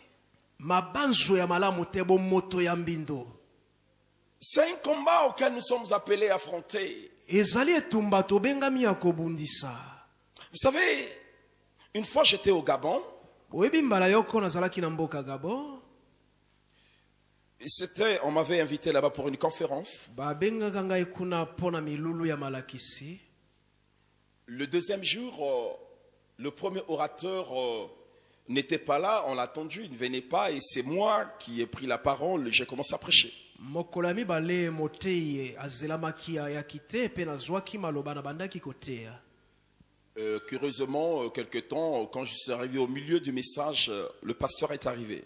c'est un combat auquel nous sommes appelés à affronter. Vous savez, une fois j'étais au Gabon. On m'avait invité là-bas pour une conférence. Le deuxième jour, le premier orateur n'était pas là, on l'a attendu, il ne venait pas, et c'est moi qui ai pris la parole et j'ai commencé à prêcher. Curieusement, quelque temps, quand je suis arrivé au milieu du message, le pasteur est arrivé.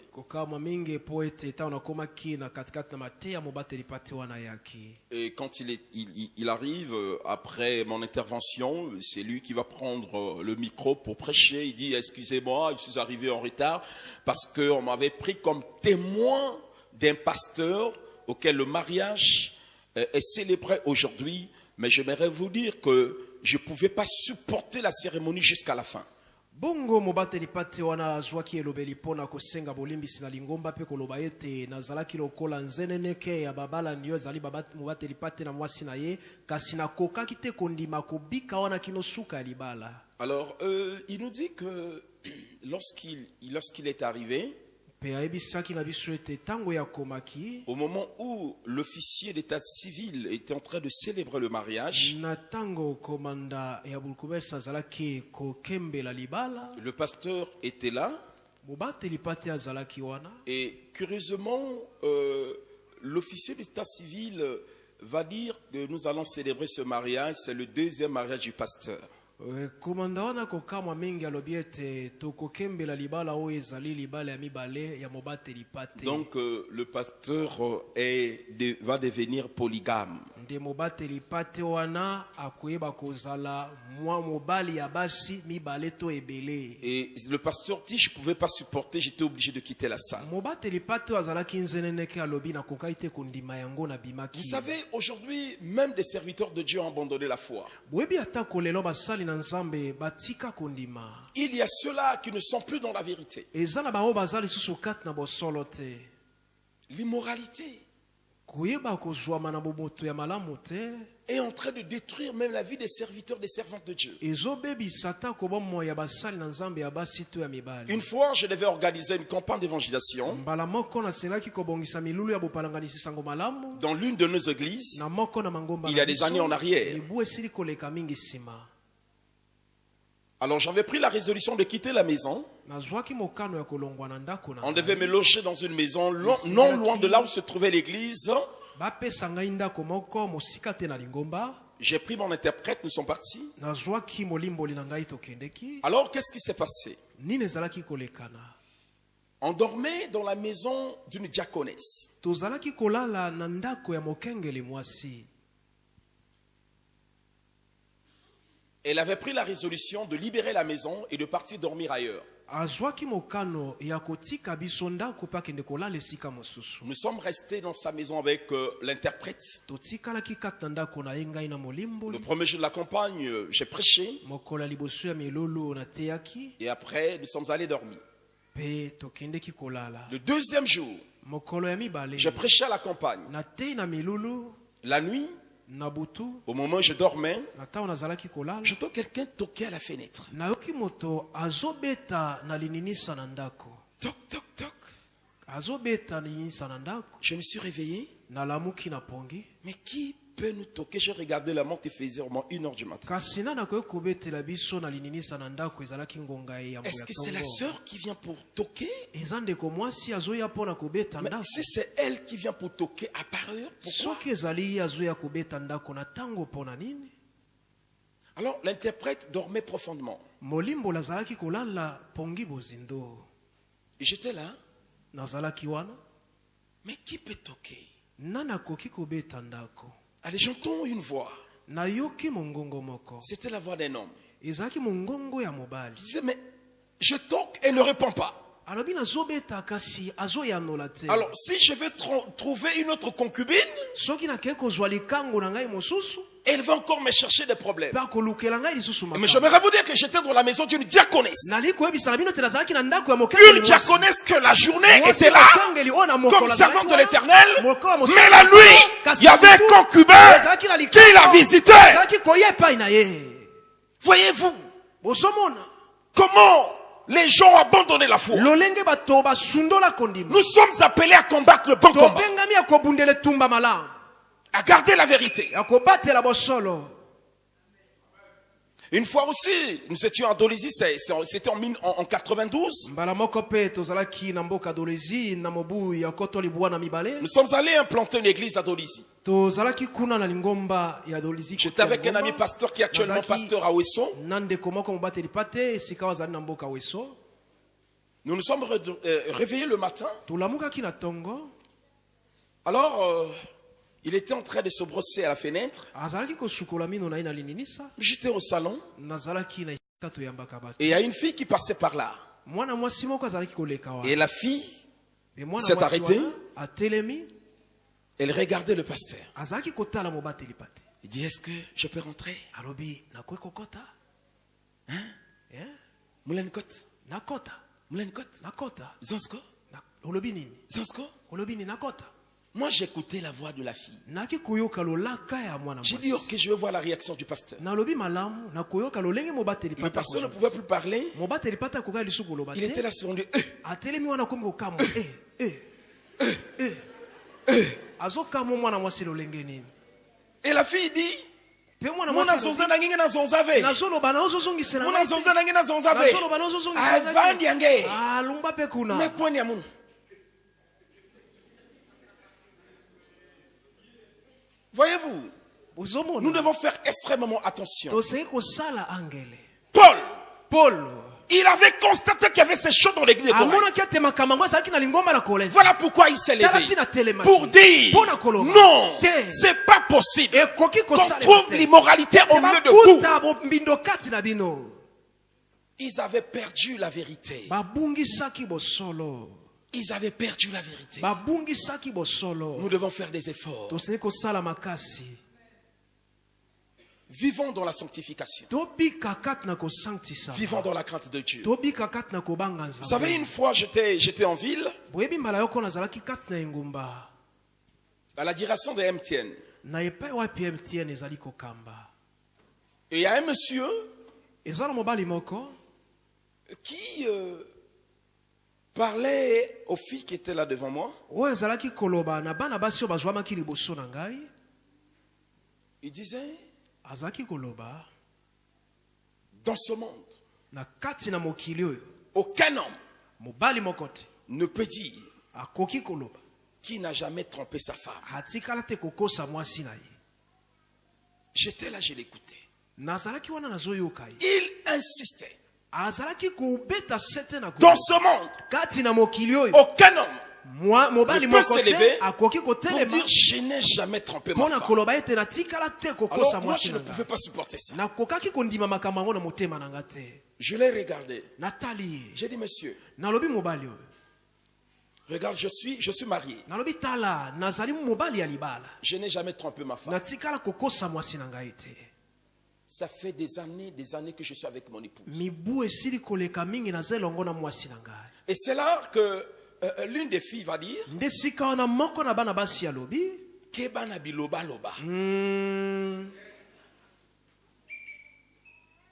Et quand il arrive, après mon intervention, c'est lui qui va prendre le micro pour prêcher. Il dit, excusez-moi, je suis arrivé en retard parce qu'on m'avait pris comme témoin d'un pasteur auquel le mariage est célébré aujourd'hui. Mais j'aimerais vous dire que je ne pouvais pas supporter la cérémonie jusqu'à la fin. Bongo mobateli pate wana zwaki elobeli pona kosenga bolimbisi na lingomba pe koloba ete nazalaki lokola nzeneneke ya babala ndio zali mobateli pate na mwasi na ye kasi na kokaki te kondima kobika wana kinosuka libala. Alors il nous dit que lorsqu'il est arrivé, Au moment où l'officier d'état civil était en train de célébrer le mariage, le pasteur était là. Et curieusement, l'officier d'état civil va dire que nous allons célébrer ce mariage. C'est le deuxième mariage du pasteur. Donc le pasteur va devenir polygame. Et le pasteur dit, je ne pouvais pas supporter, j'étais obligé de quitter la salle. Vous savez, aujourd'hui, même des serviteurs de Dieu ont abandonné la foi. Il y a ceux-là qui ne sont plus dans la vérité. L'immoralité est en train de détruire même la vie des serviteurs, des servantes de Dieu. Une fois, je devais organiser une campagne d'évangélisation dans l'une de nos églises, il y a des années en arrière. Alors j'avais pris la résolution de quitter la maison. On devait me loger dans une maison non loin de là où se trouvait l'église. J'ai pris mon interprète, nous sommes partis. Alors qu'est-ce qui s'est passé? On dormait dans la maison d'une diaconesse. Elle avait pris la résolution de libérer la maison et de partir dormir ailleurs. Nous sommes restés dans sa maison avec l'interprète. Le premier jour de la campagne, j'ai prêché. Et après, nous sommes allés dormir. Le deuxième jour, j'ai prêché à la campagne. La nuit, au moment où je dormais, j'entends quelqu'un toquer à la fenêtre. Toc, toc, toc. Je me suis réveillé. Mais qui peut nous toquer? J'ai regardé la montre, il faisait au moins 1h du matin. Est-ce que c'est la sœur qui vient pour toquer? Mais si c'est elle qui vient pour toquer, à part heure, pourquoi? Alors l'interprète dormait profondément. Et j'étais là. Mais qui peut toquer? Allez, j'entends une voix. C'était la voix d'un homme. Je disais, mais je toque et ne réponds pas. Alors si je vais trouver une autre concubine, elle va encore me chercher des problèmes. Mais j'aimerais vous dire que j'étais dans la maison d'une diaconesse. Une diaconesse que la journée était là comme servante de l'Éternel, mais la nuit, il y avait un concubin qui la visitait. Voyez-vous comment les gens ont abandonné la foi? Nous sommes appelés à combattre le bon combat, à garder la vérité. Une fois aussi, nous étions à Dolisie, c'était en 92. Nous sommes allés implanter une église à Dolisie. J'étais avec un ami pasteur qui est actuellement pasteur à Ouesso. Nous nous sommes réveillés le matin. Alors, il était en train de se brosser à la fenêtre. J'étais au salon. Et il y a une fille qui passait par là. Et la fille s'est arrêtée. Elle regardait le pasteur. Il dit, est-ce que je peux rentrer? Hein? Moulenkot. Moulenkot. Zansko. Zansko. Moi, j'écoutais la voix de la fille. J'ai dit, ok, je veux voir la réaction du pasteur. Le pasteur ne pouvait plus parler. Il était là sur lui. Et la fille dit, voyez-vous, nous devons faire extrêmement attention. Paul, il avait constaté qu'il y avait ces choses dans l'église de Corinthe. Voilà pourquoi il s'est levé pour dire non, c'est pas possible qu'on trouve l'immoralité au milieu de vous. Ils avaient perdu la vérité. Ils avaient perdu la vérité. Nous devons faire des efforts. Vivons dans la sanctification. Vivons dans la crainte de Dieu. Vous savez, une fois j'étais en ville, à la direction de MTN. Et il y a un monsieur qui parlait aux filles qui étaient là devant moi. Il disait, dans ce monde, aucun homme ne peut dire qui n'a jamais trompé sa femme. J'étais là, je l'écoutais. Il insistait. Dans ce monde, aucun homme ne peut se lever pour dire je n'ai jamais trompé ma femme. Alors moi je ne pouvais pas supporter ça. Je l'ai regardé. J'ai dit monsieur, regarde, je suis marié. Je n'ai jamais trompé ma femme. Ça fait des années que je suis avec mon épouse. Et c'est là que l'une des filles va dire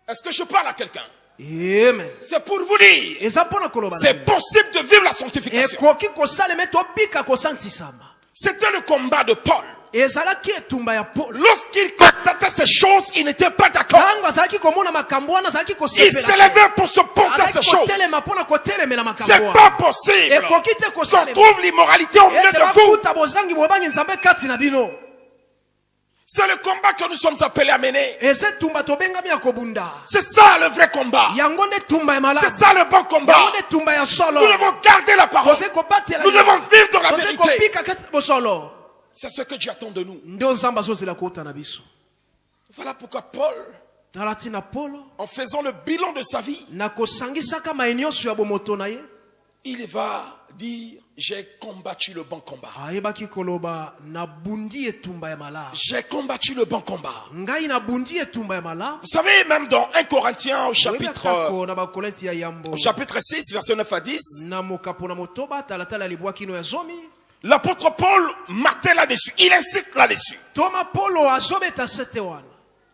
est-ce que je parle à quelqu'un? C'est pour vous dire c'est possible de vivre la sanctification. C'était le combat de Paul. Lorsqu'il constatait ces choses, il n'était pas d'accord. Il s'élevait pour se penser à ces choses. C'est pas possible qu'on trouve l'immoralité au milieu de vous. C'est le combat que nous sommes appelés à mener. C'est ça le vrai combat. C'est ça le bon combat. Nous devons garder la parole. Nous devons vivre dans la vérité. C'est ce que Dieu attend de nous. Voilà pourquoi Paul, en faisant le bilan de sa vie, il va dire j'ai combattu le bon combat. J'ai combattu le bon combat. Vous savez, même dans 1 Corinthiens au chapitre 6, verset 9 à 10, l'apôtre Paul martèle là-dessus. Il insiste là-dessus.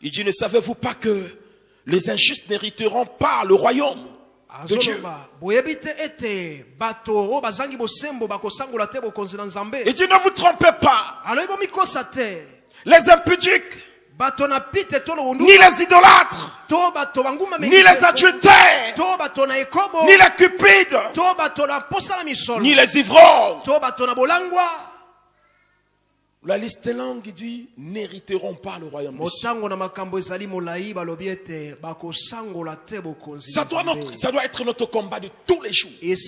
Il dit, ne savez-vous pas que les injustes n'hériteront pas le royaume de Dieu? Il dit, ne vous trompez pas. Les impudiques, ni les idolâtres, ni les adultères, ni les cupides, ni les ivrognes. La liste est longue, il dit, n'hériteront pas le royaume de Dieu. Ça doit être notre combat de tous les jours. Nous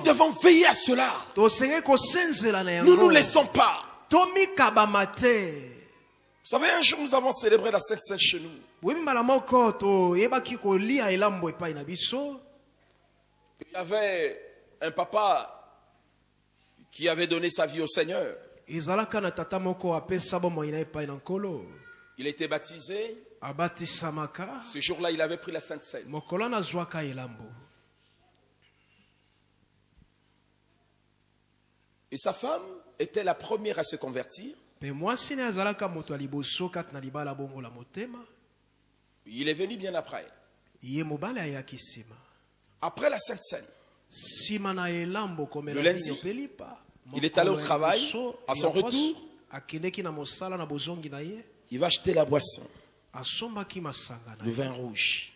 devons veiller à cela. Nous ne nous laissons pas. Vous savez, un jour nous avons célébré la Sainte Seine chez nous. Il y avait un papa qui avait donné sa vie au Seigneur. Il était baptisé. Ce jour-là, il avait pris la Sainte Seine. Et sa femme était la première à se convertir. Il est venu bien après. Après la Sainte Seine, le lundi, il est allé au travail. À son retour, il va acheter la boisson, le vin rouge.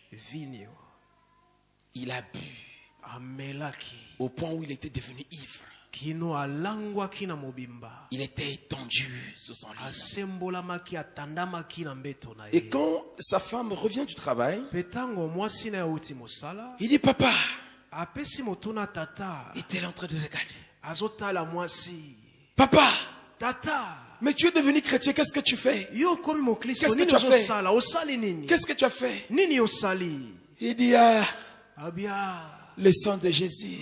Il a bu au point où il était devenu ivre. Il était étendu sous son lit. Et quand sa femme revient du travail, il dit papa, il était en train de regarder. Papa, mais tu es devenu chrétien, qu'est-ce que tu fais? Qu'est-ce que tu as fait? Qu'est-ce que tu as fait? Il dit le sang de Jésus.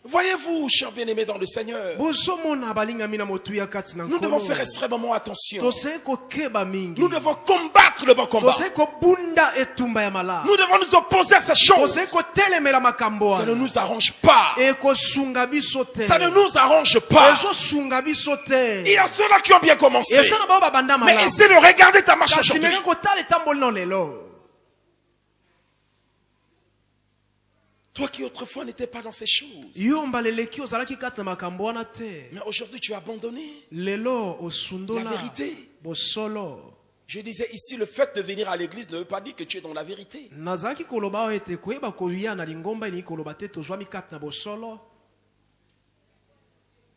Voyez-vous, chers bien-aimés dans le Seigneur, nous devons faire extrêmement attention. Nous devons combattre le bon combat. Nous devons nous opposer à ces choses. Ça ne nous arrange pas. Ça ne nous arrange pas. Il y a ceux-là qui ont bien commencé. Mais essaie de regarder ta marche aujourd'hui. Toi qui autrefois n'étais pas dans ces choses. Mais aujourd'hui tu as abandonné la vérité. Je disais ici, le fait de venir à l'église ne veut pas dire que tu es dans la vérité.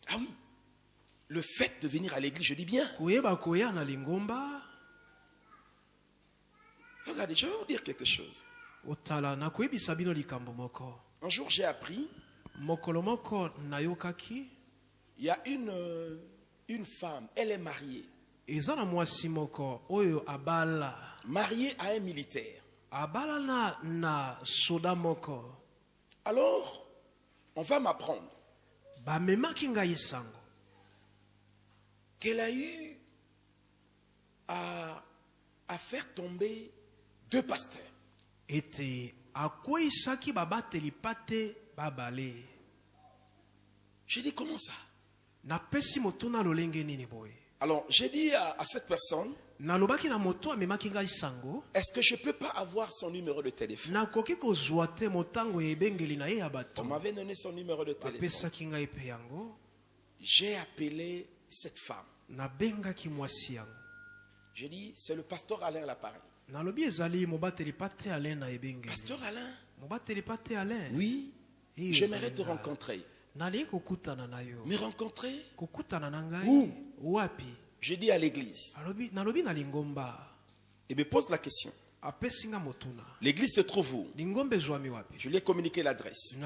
Ah oui. Le fait de venir à l'église, je dis bien. Regardez, je vais vous dire quelque chose. Un jour j'ai appris, il y a une femme, elle est mariée. Mariée à un militaire. Alors, on va m'apprendre qu'elle a eu à faire tomber 2 pasteurs. J'ai dit comment ça? Alors j'ai dit à cette personne, est-ce que je ne peux pas avoir son numéro de téléphone? On m'avait donné son numéro de téléphone. J'ai appelé cette femme. J'ai dit, c'est le pasteur Alain à l'appareil. Pasteur Alain, oui, j'aimerais te rencontrer. Me rencontrer? Où? J'ai dit à l'église. Il me pose la question. L'église se trouve où? Je lui ai communiqué l'adresse.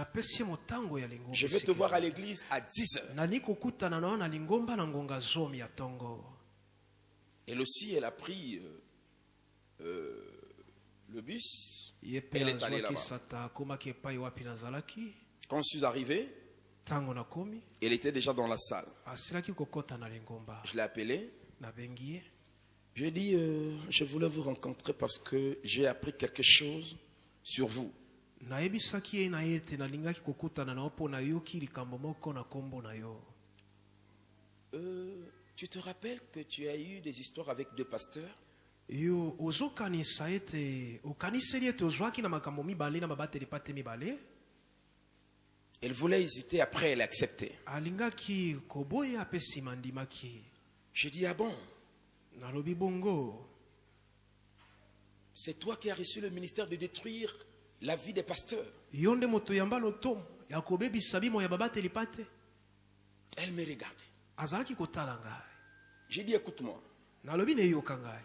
Je vais te voir à l'église à 10h. Elle aussi, elle a pris le bus. Elle est allée là-bas. Quand je suis arrivé, elle était déjà dans la salle. Je l'ai appelée. Je lui ai dit, je voulais vous rencontrer parce que j'ai appris quelque chose sur vous. Tu te rappelles que tu as eu des histoires avec 2 pasteurs? Elle voulait hésiter, après elle a accepté. J'ai dit, ah bon? C'est toi qui as reçu le ministère de détruire la vie des pasteurs. Elle me regardait. J'ai dit, écoute-moi.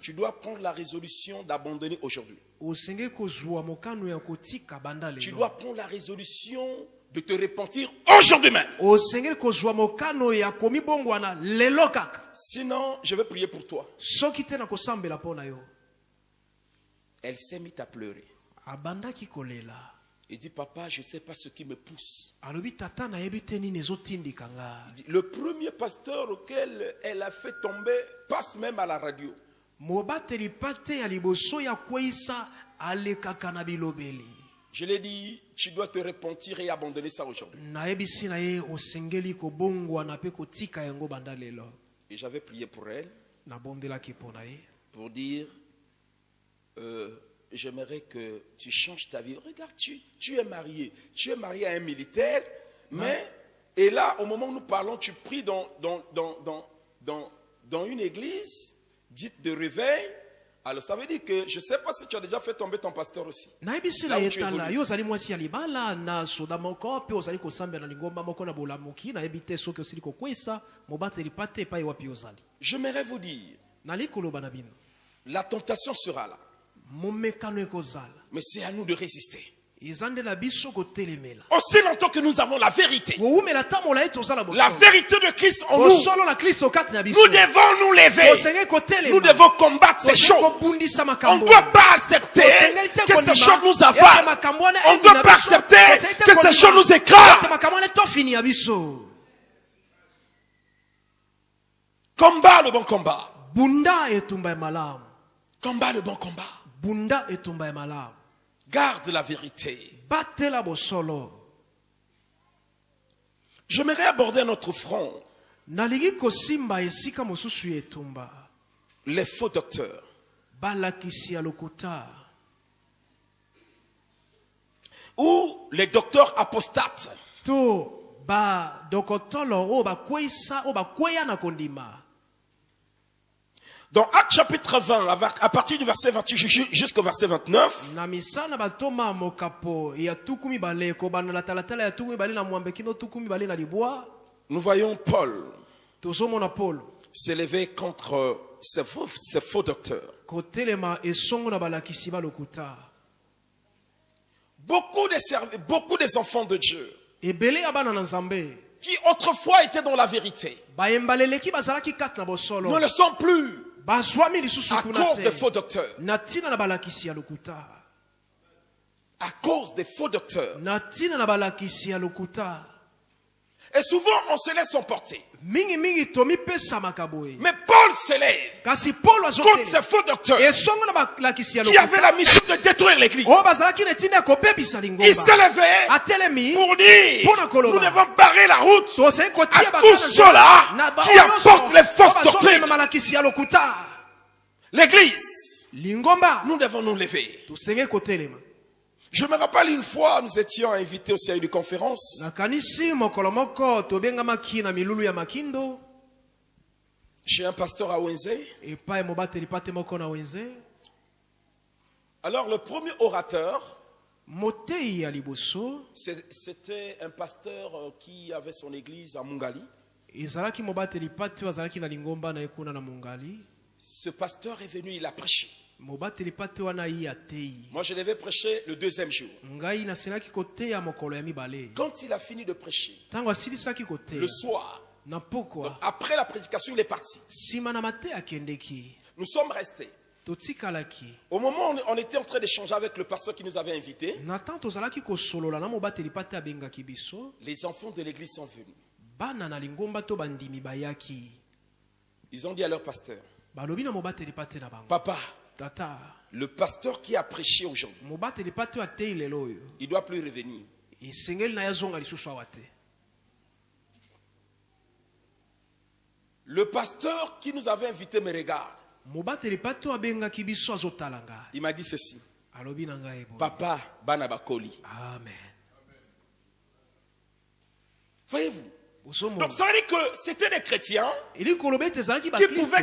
Tu dois prendre la résolution d'abandonner aujourd'hui. Tu dois prendre la résolution de te repentir aujourd'hui même. Sinon, je vais prier pour toi. Elle s'est mise à pleurer. Il dit, papa, je ne sais pas ce qui me pousse. Le premier pasteur auquel elle a fait tomber passe même à la radio. Je l'ai dit, tu dois te repentir et abandonner ça aujourd'hui. Et j'avais prié pour elle, pour dire, j'aimerais que tu changes ta vie. Regarde, tu es marié à un militaire, mais, et là, au moment où nous parlons, tu pries dans une église dite de réveil. Alors ça veut dire que je ne sais pas si tu as déjà fait tomber ton pasteur aussi. Là où tu évolues. J'aimerais vous dire, la tentation sera là. Mais c'est à nous de résister. Aussi longtemps que nous avons la vérité, la vérité de Christ en nous, nous devons nous lever, nous devons combattre ces choses. On ne doit pas accepter que ces choses nous avalent. On ne doit pas accepter que ces choses nous écrasent. Combat le bon combat. Combat le bon combat. Garde la vérité. J'aimerais aborder notre front les faux docteurs. Ou les docteurs apostates. Dans Actes chapitre 20, à partir du verset 28 jusqu'au verset 29, nous voyons Paul s'élever contre ces faux docteurs. Beaucoup des enfants de Dieu qui autrefois étaient dans la vérité ne le sont plus. À cause des faux docteurs. À cause des faux docteurs. Et souvent on se laisse emporter. Mais Paul s'élève contre ces faux docteurs qui avaient la mission de détruire l'église. Il s'est levé pour dire, nous devons barrer la route à tous ceux-là qui apportent les fausses doctrines. L'église, nous devons nous lever. Je me rappelle une fois, nous étions invités aussi à une conférence. Chez un pasteur à Wenze. Alors le premier orateur, c'était un pasteur qui avait son église à Mungali. Ce pasteur est venu, il a prêché. Moi, je devais prêcher le deuxième jour. Quand il a fini de prêcher, le soir, après la prédication, il est parti. Nous sommes restés. Au moment où on était en train d'échanger avec le pasteur qui nous avait invités, les enfants de l'église sont venus. Ils ont dit à leur pasteur, papa, le pasteur qui a prêché aujourd'hui, il ne doit plus revenir. Le pasteur qui nous avait invités me regarde. Il m'a dit ceci. Papa, bana bakoli. Amen. Voyez-vous? Donc ça veut dire que c'était des chrétiens qui pouvaient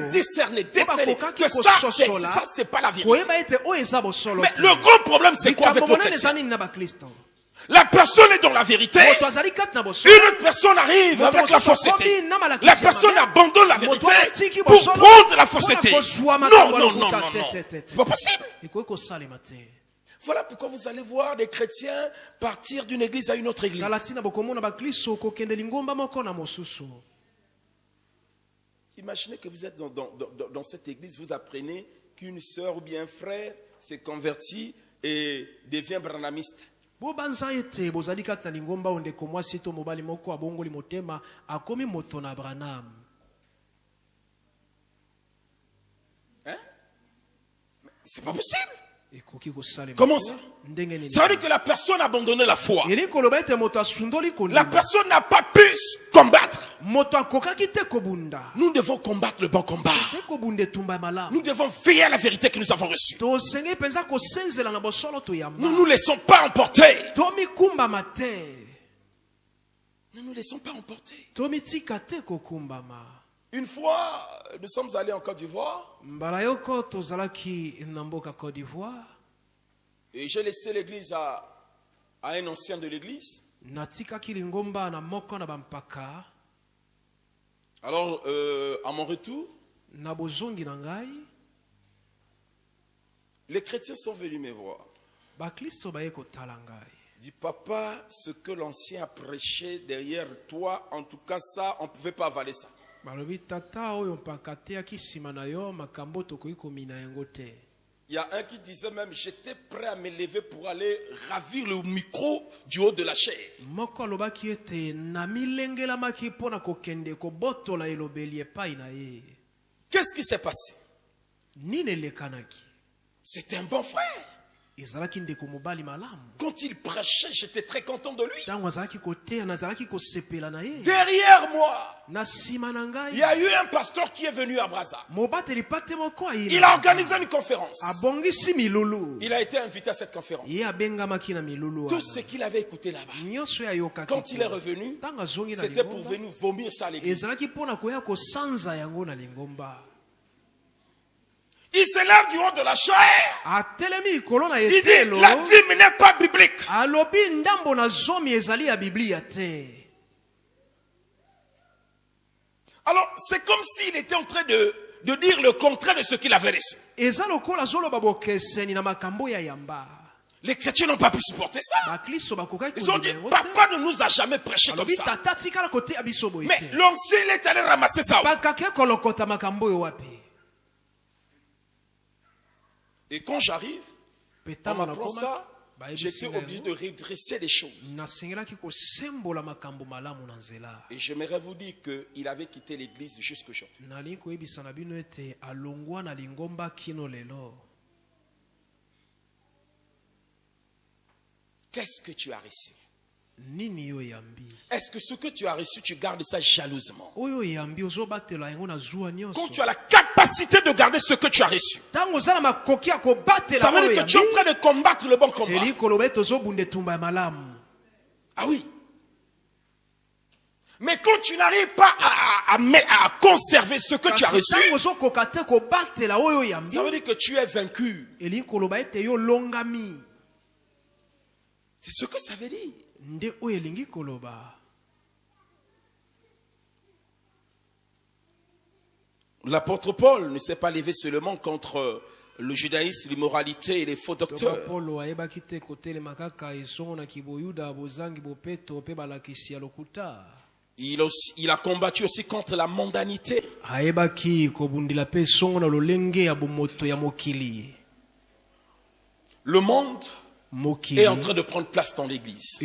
discerner, déceler que ça c'est pas la vérité. Mais le gros problème c'est quoi avec le chrétien? La personne est dans la vérité. Une autre personne arrive avec la fausseté. La personne abandonne la vérité pour prendre la fausseté. Non. C'est pas possible. Voilà pourquoi vous allez voir des chrétiens partir d'une église à une autre église. Imaginez que vous êtes dans cette église, vous apprenez qu'une sœur ou bien un frère s'est converti et devient branhamiste. Hein? C'est pas possible. Comment ça? Ça veut dire que la personne a abandonné la foi. La personne n'a pas pu combattre. Nous devons combattre le bon combat. Nous devons veiller à la vérité que nous avons reçue. Nous ne nous laissons pas emporter. Ne nous laissons pas emporter. Une fois, nous sommes allés en Côte d'Ivoire. Et j'ai laissé l'église à un ancien de l'église. Alors, à mon retour, les chrétiens sont venus me voir. Dit, papa, ce que l'ancien a prêché derrière toi, en tout cas ça, on ne pouvait pas avaler ça. Il y a un qui disait même, j'étais prêt à me lever pour aller ravir le micro du haut de la chair. Qu'est-ce qui s'est passé? C'était un bon frère. Quand il prêchait, j'étais très content de lui. Derrière moi, il y a eu un pasteur qui est venu à Brazza. Il a organisé une conférence. Il a été invité à cette conférence. Tout ce qu'il avait écouté là-bas, quand il est revenu, c'était pour venir vomir ça à l'église. Il se lève du haut de la chair. Il dit, la dîme n'est pas biblique. Alors, c'est comme s'il était en train de dire le contraire de ce qu'il avait reçu. Les chrétiens n'ont pas pu supporter ça. Ils ont dit, papa ne nous a jamais prêché comme ça. Mais l'ancien, il est allé ramasser ça. Et quand j'arrive, en m'appelant ça, j'étais obligé de redresser les choses. Et j'aimerais vous dire qu'il avait quitté l'église jusqu'aujourd'hui. Qu'est-ce que tu as reçu? Est-ce que ce que tu as reçu, tu gardes ça jalousement? Quand tu as la capacité de garder ce que tu as reçu, ça veut dire que tu es en train de combattre le bon combat. Ah oui. Mais quand tu n'arrives pas à conserver ce que tu as reçu, ça veut dire que tu es vaincu. C'est ce que ça veut dire. L'apôtre Paul ne s'est pas levé seulement contre le judaïsme, l'immoralité et les faux docteurs. Il a combattu aussi contre la mondanité. Le monde est en train de prendre place dans l'église.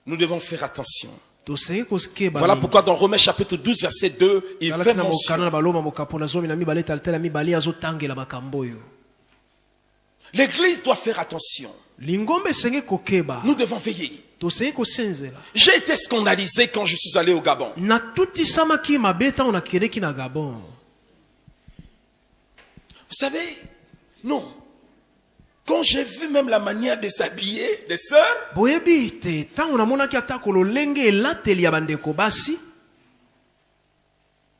Nous devons faire attention. Voilà pourquoi dans Romains chapitre 12 verset 2 il fait mention. L'église doit faire attention. Nous devons veiller. J'ai été scandalisé quand je suis allé au Gabon. Vous savez, non. Quand j'ai vu même la manière de s'habiller des sœurs,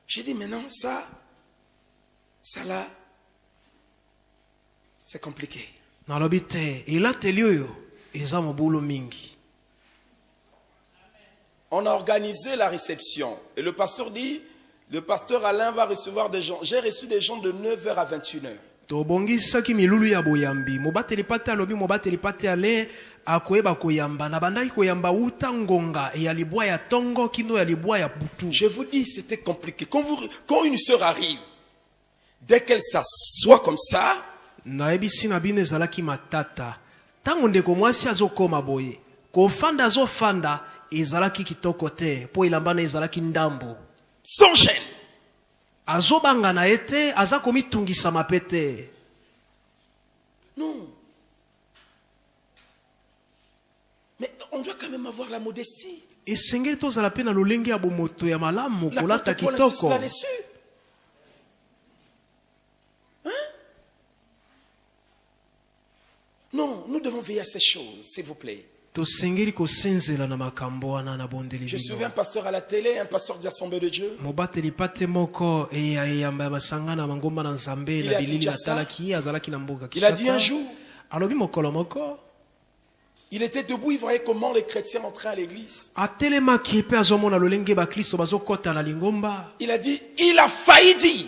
j'ai dit maintenant ça là, c'est compliqué. On a organisé la réception et le pasteur dit, le pasteur Alain va recevoir des gens. J'ai reçu des gens de 9h à 21h. Je vous dis, c'était compliqué. Quand une sœur arrive, dès qu'elle s'assoit comme ça, sans gêne. azobanga na ete aza komitungisa mapete. Non. Mais on doit quand même avoir la modestie. Esengeli tozala pe na lolenge ya bomoto ya malamu kolata Paul kitoko. insiste là-dessus. Hein? Non, nous devons veiller à ces choses, s'il vous plaît. Tosengeli kosenzela na makambo wana na bondeli Je bino. suis un pasteur à la télé, un pasteur d'Assemblée de Dieu. Mobateli pate moko eyamba masangana mangomba na nzambe na bilili na talaki azalaki na mboka Il a dit Kinshasa. un jour, Alobi mokolo moko il était debout, il voyait comment les chrétiens entraient à l'église. atelemaki pe azomona lolenge bakristo bazokota na lingomba. Il a dit, il a failli dire,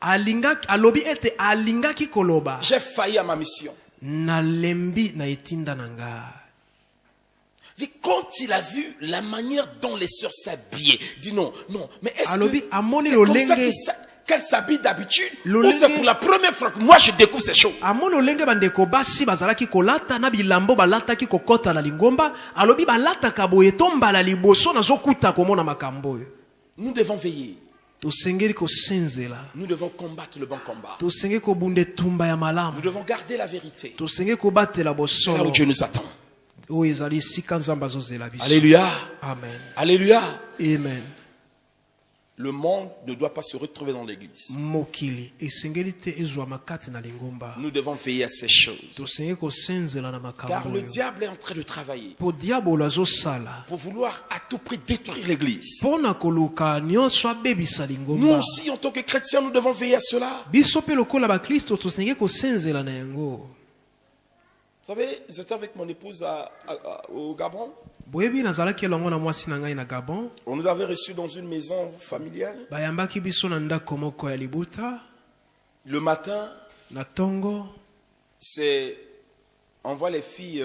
Alingaki alobi ete alingaki koloba j'ai failli à ma mission. na lembi na etinda nanga. Dit, quand il a vu la manière dont les sœurs s'habillaient, dit non, mais est-ce Alobi, que amoni c'est comme lolenge- ça qu'elles s'habillent d'habitude ou Lolenge- c'est pour la première fois que moi je découvre ces choses? Amoni olenge bandeko basi bazalaki kolata na bilambo balataki kokota na lingomba. Alobi balataka boye tombala liboso nazokuta komona makambo oyo. Nous devons veiller. Tosengeli kosenzela. Nous devons combattre le bon combat. Tosengeli kobunda tumba ya Nous malamu. devons garder la vérité. Tosengeli kobatela C'est là bosolo. où Dieu nous attend. Oyo ezali sika nzambe azozela biso. Alléluia. Amen. Alléluia. Amen. Le monde ne doit pas se retrouver dans l'église. Mokili esengeli te ezwa makati na lingomba. Nous devons veiller à ces choses. Tosengeli kosenzela na Car makambo le oyo. diable est en train de travailler Po diabolo azosala. pour vouloir à tout prix détruire l'église. Pona koluka nyonso abebisa Nous lingomba. aussi, en tant que chrétiens, nous devons veiller à cela. Biso pe lokola bakristo tosengeli kosenzela na yango. Vous savez, j'étais avec mon épouse au Gabon. Boyebi nazalaki elongo na mwasi na ngai na Gabon. On nous avait reçus dans une maison familiale. Bayambaki biso na ndako moko ya libuta. Le matin, Na tongo on voit les filles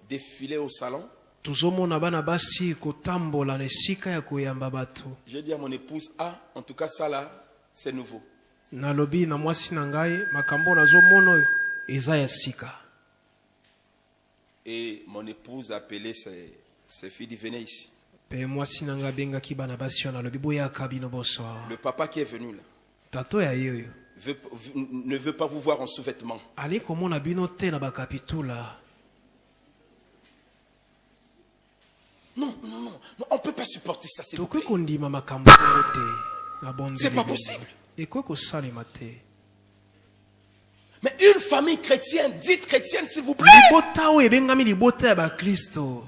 défiler au salon. tuzomona bana basi kotambola na esika ya koyamba bato. J'ai dit à mon épouse, en tout cas ça là, c'est nouveau. Nalobi na mwasi na ngai makambo nazomona oyo eza ya sika. Et mon épouse a appelé ses filles, dit venez ici. Pe mwasi na ngai abengaki bana basi wana alobi boyaka bino boso. Le papa qui est venu là Tato ya yoyo ne veut pas vous voir en sous-vêtements. ali komona bino te na bakapitula. Non, on ne peut pas supporter ça, s'il vous plaît. Tokoki kondima makambo oyo te na bondeli. C'est pas possible. Ekoki kosalema te. Mais une famille chrétienne, dite chrétienne, s'il vous plaît. Libota oyo ebengami libota ya bakristo.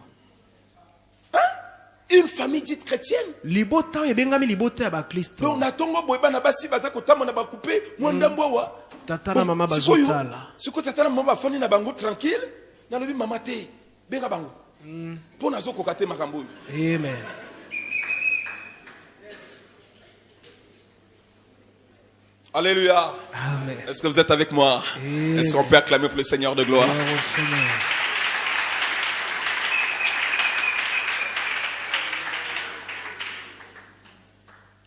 Une famille dite chrétienne. Libota oyo ebengami libota ya bakristo. On a tongo boyeba na basi baza kotama na bakoupe mwandambo wa. Tata na mama bazotala. Siko tata na mama bafani na bango tranquille. Na lobi mama te benga bango. Pona zo kokate makambo. Amen. Alléluia. Amen. Est-ce que vous êtes avec moi? Est-ce qu'on peut acclamer pour le Seigneur de gloire? Gloire au Seigneur.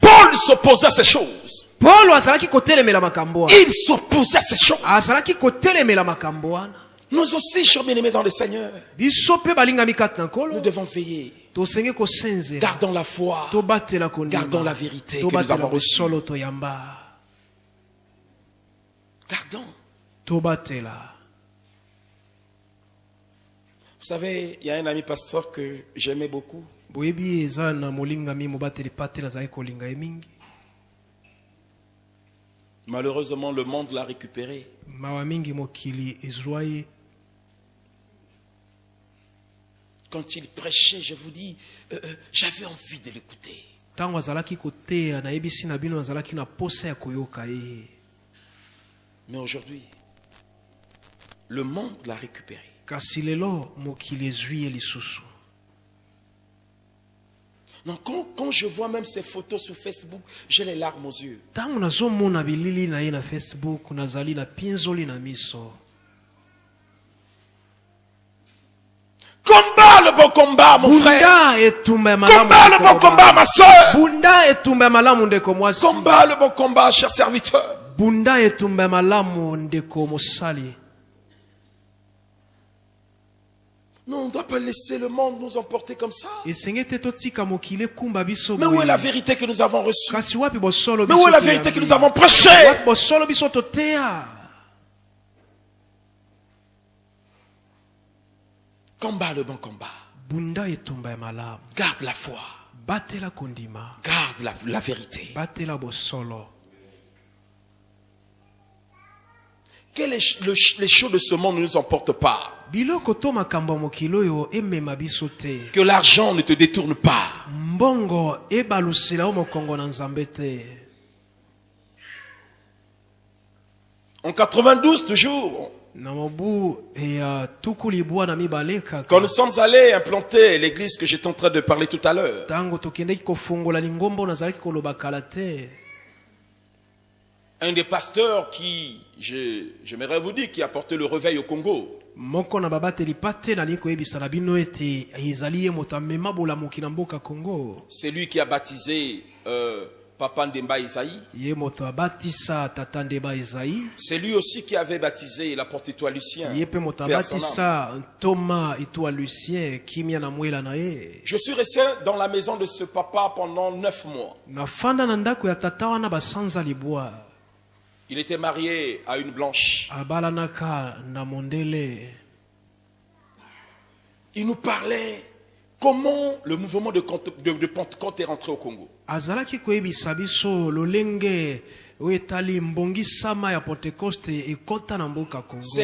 Paul s'opposait à ces choses. Paul azalaki kotelemela makambo wana. Il s'opposait à ces choses. Azalaki kotelemela makambo wana. Nous aussi, chers bien-aimés dans le Seigneur, Biso pe balingami kati na nous nkolo. devons veiller. Tosenge kosenzela. Gardons la foi. Tobatela kondima. Gardons la vérité que nous Tobatela avons reçue. bosolo toyamba. Gardons. Tobatela. Vous savez, il y a un ami pasteur que j'aimais beaucoup. Boyebi eza na molingami mobateli patela azalaki kolinga ye mingi. Malheureusement, le monde l'a récupéré. Mawa mingi mokili ezwa ye. Quand il prêchait, je vous dis, j'avais envie de l'écouter. Tango azalaki koteya nayebisi na bino azalaki na posa ya koyoka ye. Mais aujourd'hui, le monde l'a récupéré. Kasi lelo mokili ezwi ye lisusu. Non, quand je vois même ces photos sur Facebook, j'ai les larmes aux yeux. Tango nazomona bilili na ye na Facebook nazali na pinzoli na miso. Combat le bon combat, mon frère. Bunda etumba ya malamu. Combat le bon combat, ma soeur. Bunda etumba ya malamu ndeko mwasi. Combat le bon combat, cher serviteur. Bunda etumba ya malamu ndeko mosali. Non, on ne doit pas laisser le monde nous emporter comme ça. Mais Mais où est la vérité que nous avons reçue? Mais Mais où est la vérité que nous avons prêchée? Combat le bon combat. Garde la foi. Garde la vérité. Que les choses de ce monde ne nous emportent pas. Que l'argent ne te détourne pas. En 92 toujours, quand nous sommes allés implanter l'église que j'étais en train de parler tout à l'heure, un des pasteurs qui, j'aimerais vous dire, qui a porté le réveil au Congo, c'est lui qui a baptisé Papa Ndemba Isaïe. C'est lui aussi qui avait baptisé l'apôtre Itoile Lucien. Je suis resté dans la maison de ce papa pendant 9 mois. Il était marié à une blanche. Il nous parlait comment le mouvement de Pentecôte est rentré au Congo. C'est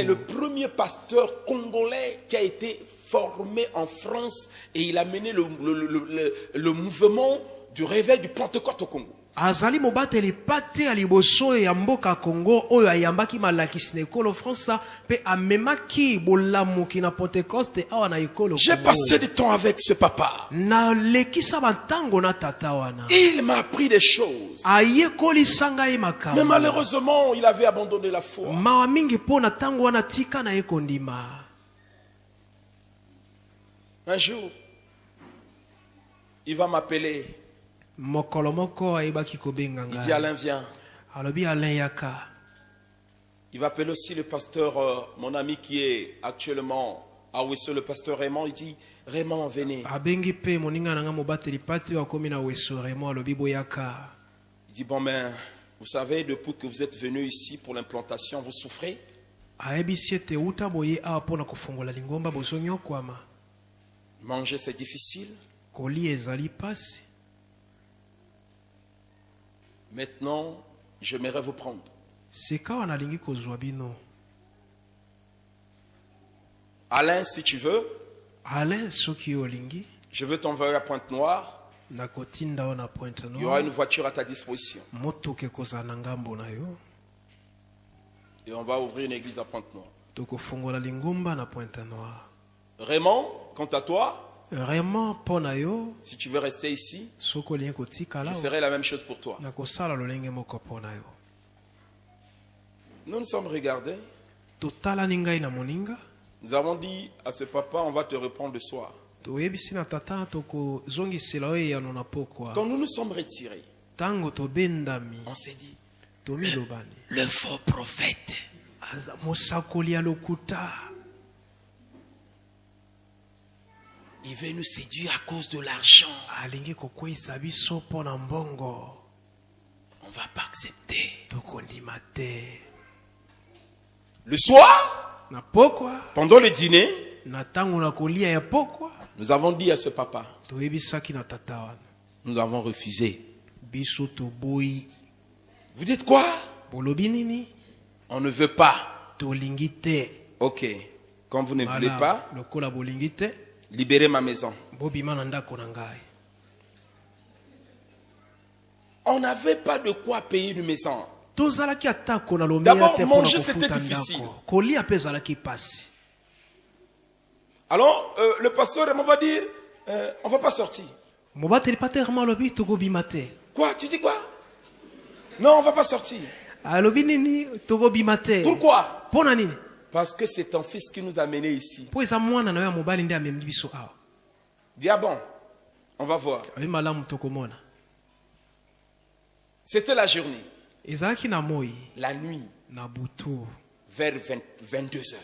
le premier pasteur congolais qui a été formé en France et il a mené le mouvement du réveil du Pentecôte au Congo. Azali mobateli pate aliboso ya mboka Congo oyo ayambaki malakisi na ekolo France pe amemaki bolamuki na Pentecoste awa na ekolo. J'ai passé du temps avec ce papa. Na lekisa bantango na tata wana. Il m'a appris des choses. Ayekoli sanga ye makambo. Mais malheureusement, il avait abandonné la foi. Mawa mingi pona tango wana tika na ekondima. Un jour, il va m'appeler. Il dit Alain, viens. Il va appeler aussi le pasteur, mon ami qui est actuellement à Ouesso, le pasteur Raymond. Il dit Raymond, venez. Il dit bon ben, vous savez, depuis que vous êtes venu ici pour l'implantation, vous souffrez. Manger c'est difficile. Maintenant, j'aimerais vous prendre. Alain, si tu veux, je veux t'envoyer à Pointe-Noire. Il y aura une voiture à ta disposition. Et on va ouvrir une église à Pointe-Noire. Raymond, quant à toi, si tu veux rester ici, je ferai la même chose pour toi. Nous nous sommes regardés. Nous avons dit à ce papa, on va te reprendre le soir. Quand nous nous sommes retirés, on s'est dit, le faux prophète, il veut nous séduire à cause de l'argent. On ne va pas accepter. Le soir, pendant le dîner, nous avons dit à ce papa, nous avons refusé. Vous dites quoi? On ne veut pas. Ok. Quand vous ne voulez pas, libérez ma maison. On n'avait pas de quoi payer une maison. D'abord, manger c'était difficile. Alors, le pasteur va dire, on ne va pas sortir. Quoi? Tu dis quoi? Non, on ne va pas sortir. Pourquoi? Parce que c'est ton fils qui nous a menés ici. Dis ah bon, on va voir. C'était la journée. La nuit, vers 22h.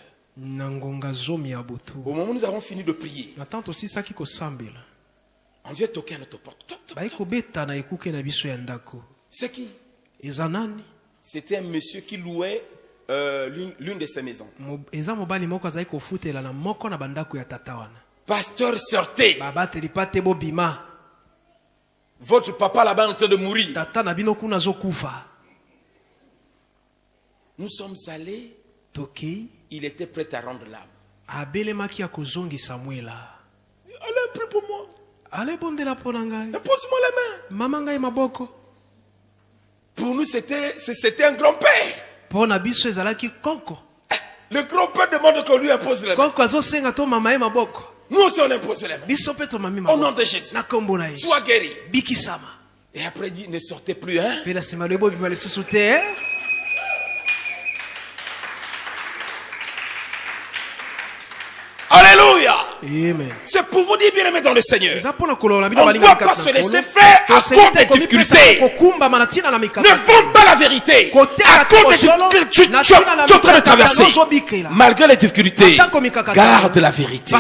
Au moment où nous avons fini de prier, on vient toquer à notre porte. C'est qui? C'était un monsieur qui louait l'une de ses maisons. Pasteur, sortez. Votre papa là-bas est en train de mourir. Nous sommes allés. Il était prêt à rendre l'âme. Allez, prie pour moi. Pose-moi la main. Pour nous, c'était un grand-père. Le grand-père demande qu'on lui impose la main. Nous aussi, on impose la main. Au nom de Jésus. Sois guéri. Et après, il dit, ne sortez plus. Hein? Alléluia. C'est pour vous dire, bien aimé dans le Seigneur, on ne doit pas se laisser faire à cause des difficultés. Ne vends pas la vérité à cause des difficultés que tu es en train de traverser. Malgré les difficultés, garde la vérité.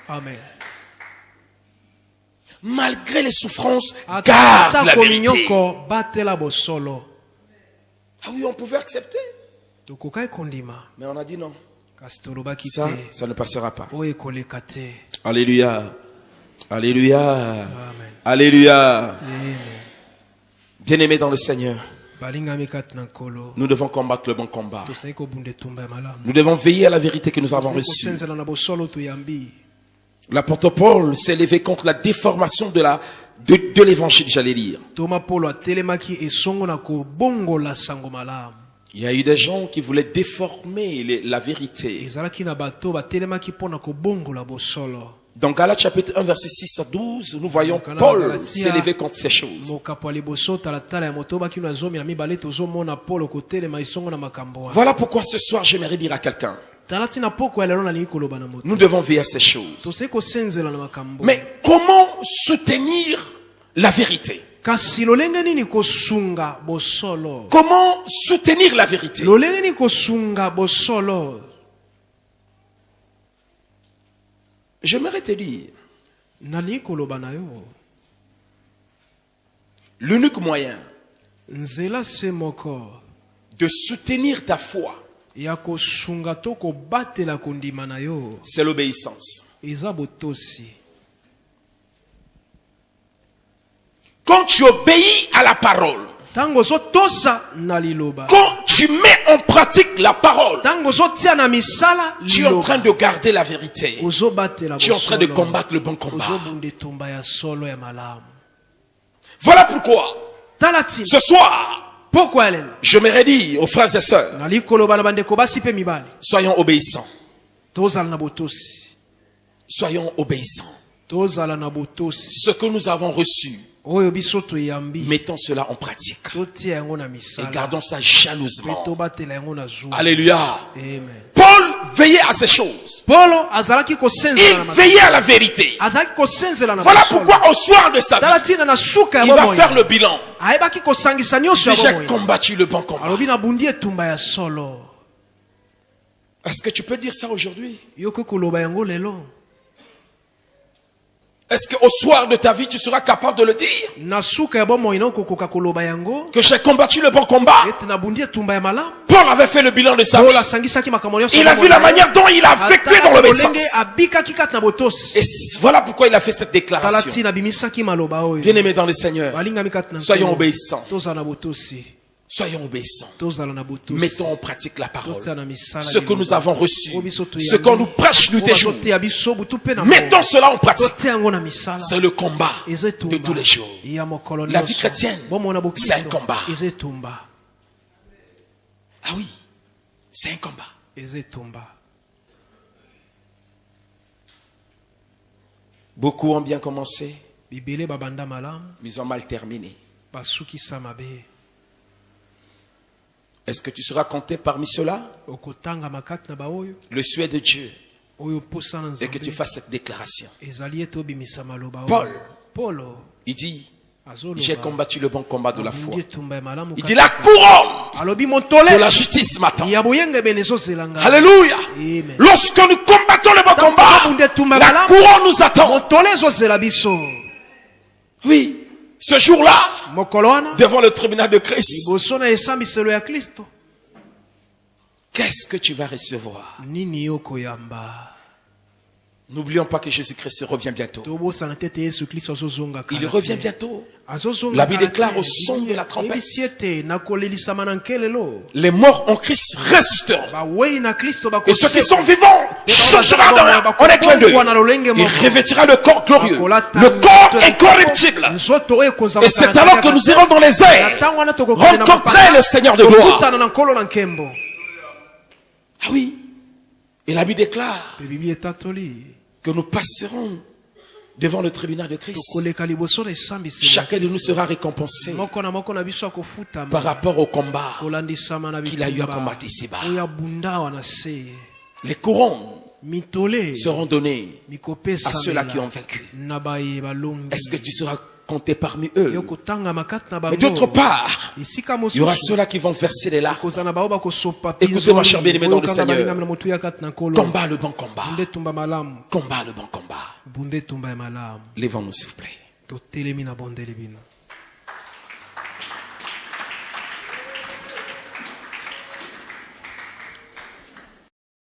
Amen. Malgré les souffrances, garde la vérité. Ah oui, on pouvait accepter. Mais on a dit non. Ça ne passera pas. Alléluia. Alléluia. Amen. Alléluia. Bien-aimés dans le Seigneur, nous devons combattre le bon combat. Nous devons veiller à la vérité que nous avons reçue. L'apôtre Paul s'est levé contre la déformation de l'évangile, j'allais dire. Il y a eu des gens qui voulaient déformer la vérité. Dans Galates chapitre 1 verset 6 à 12, nous voyons Paul s'élever contre ces choses. Voilà pourquoi ce soir j'aimerais dire à quelqu'un, nous devons veiller à ces choses. Mais comment soutenir la vérité? Comment soutenir la vérité? J'aimerais te dire, l'unique moyen de soutenir ta foi, c'est l'obéissance. Quand tu obéis à la parole, quand tu mets en pratique la parole, tu es en train de garder la vérité. Tu es en train de combattre le bon combat. Voilà pourquoi ce soir, j'aimerais dire aux frères et sœurs, soyons obéissants. Soyons obéissants. Ce que nous avons reçu, mettons cela en pratique et gardons ça jalousement. Alléluia. Amen. Paul veillait à ces choses. Il veillait à la vérité. Voilà pourquoi au soir de sa vie, il va faire le bilan. J'ai combattu le bon combat. Est-ce que tu peux dire ça aujourd'hui? Est-ce qu'au soir de ta vie, tu seras capable de le dire? Que j'ai combattu le bon combat. Paul avait fait le bilan de sa vie. Il a vu la manière dont il a vécu dans l'obéissance. Et voilà pourquoi il a fait cette déclaration. Bien-aimés dans le Seigneur, soyons obéissants. Soyons obéissants. Mettons en pratique la parole. Ce que nous avons reçu, ce qu'on nous prêche nous jour. Mettons cela en pratique. C'est le combat de tous les jours. La vie chrétienne, c'est un combat. Ah oui, c'est un combat. Beaucoup ont bien commencé, mais ils ont mal terminé. Est-ce que tu seras compté parmi ceux-là? Le souhait de Dieu est que tu fasses cette déclaration. Paul, il dit, J'ai combattu le bon combat de la foi. Il dit la couronne de la justice m'attend. Alléluia. Lorsque nous combattons le bon combat, la couronne nous attend. Oui. Ce jour-là, devant le tribunal de Christ, qu'est-ce que tu vas recevoir? N'oublions pas que Jésus-Christ revient bientôt. Il revient bientôt. La Bible déclare au son de la trompette. Les morts en Christ resteront. Et ceux qui sont vivants changeront en un clin d'œil. Il revêtira le corps glorieux, le corps incorruptible. Et c'est alors que nous irons dans les airs rencontrer le Seigneur de gloire. Ah oui. Et la Bible déclare que nous passerons devant le tribunal de Christ. Chacun de nous sera récompensé par rapport au combat qu'il a eu à combattre ici-bas. Les couronnes seront données à ceux-là qui ont vaincu. Est-ce que tu seras compté parmi eux? Mais d'autre part, il y aura ceux-là qui vont verser les larmes. Écoutez-moi, cher bien-aimé dans le Seigneur. Combat le bon combat. Combat le bon combat. Lèvons-nous, s'il vous plaît.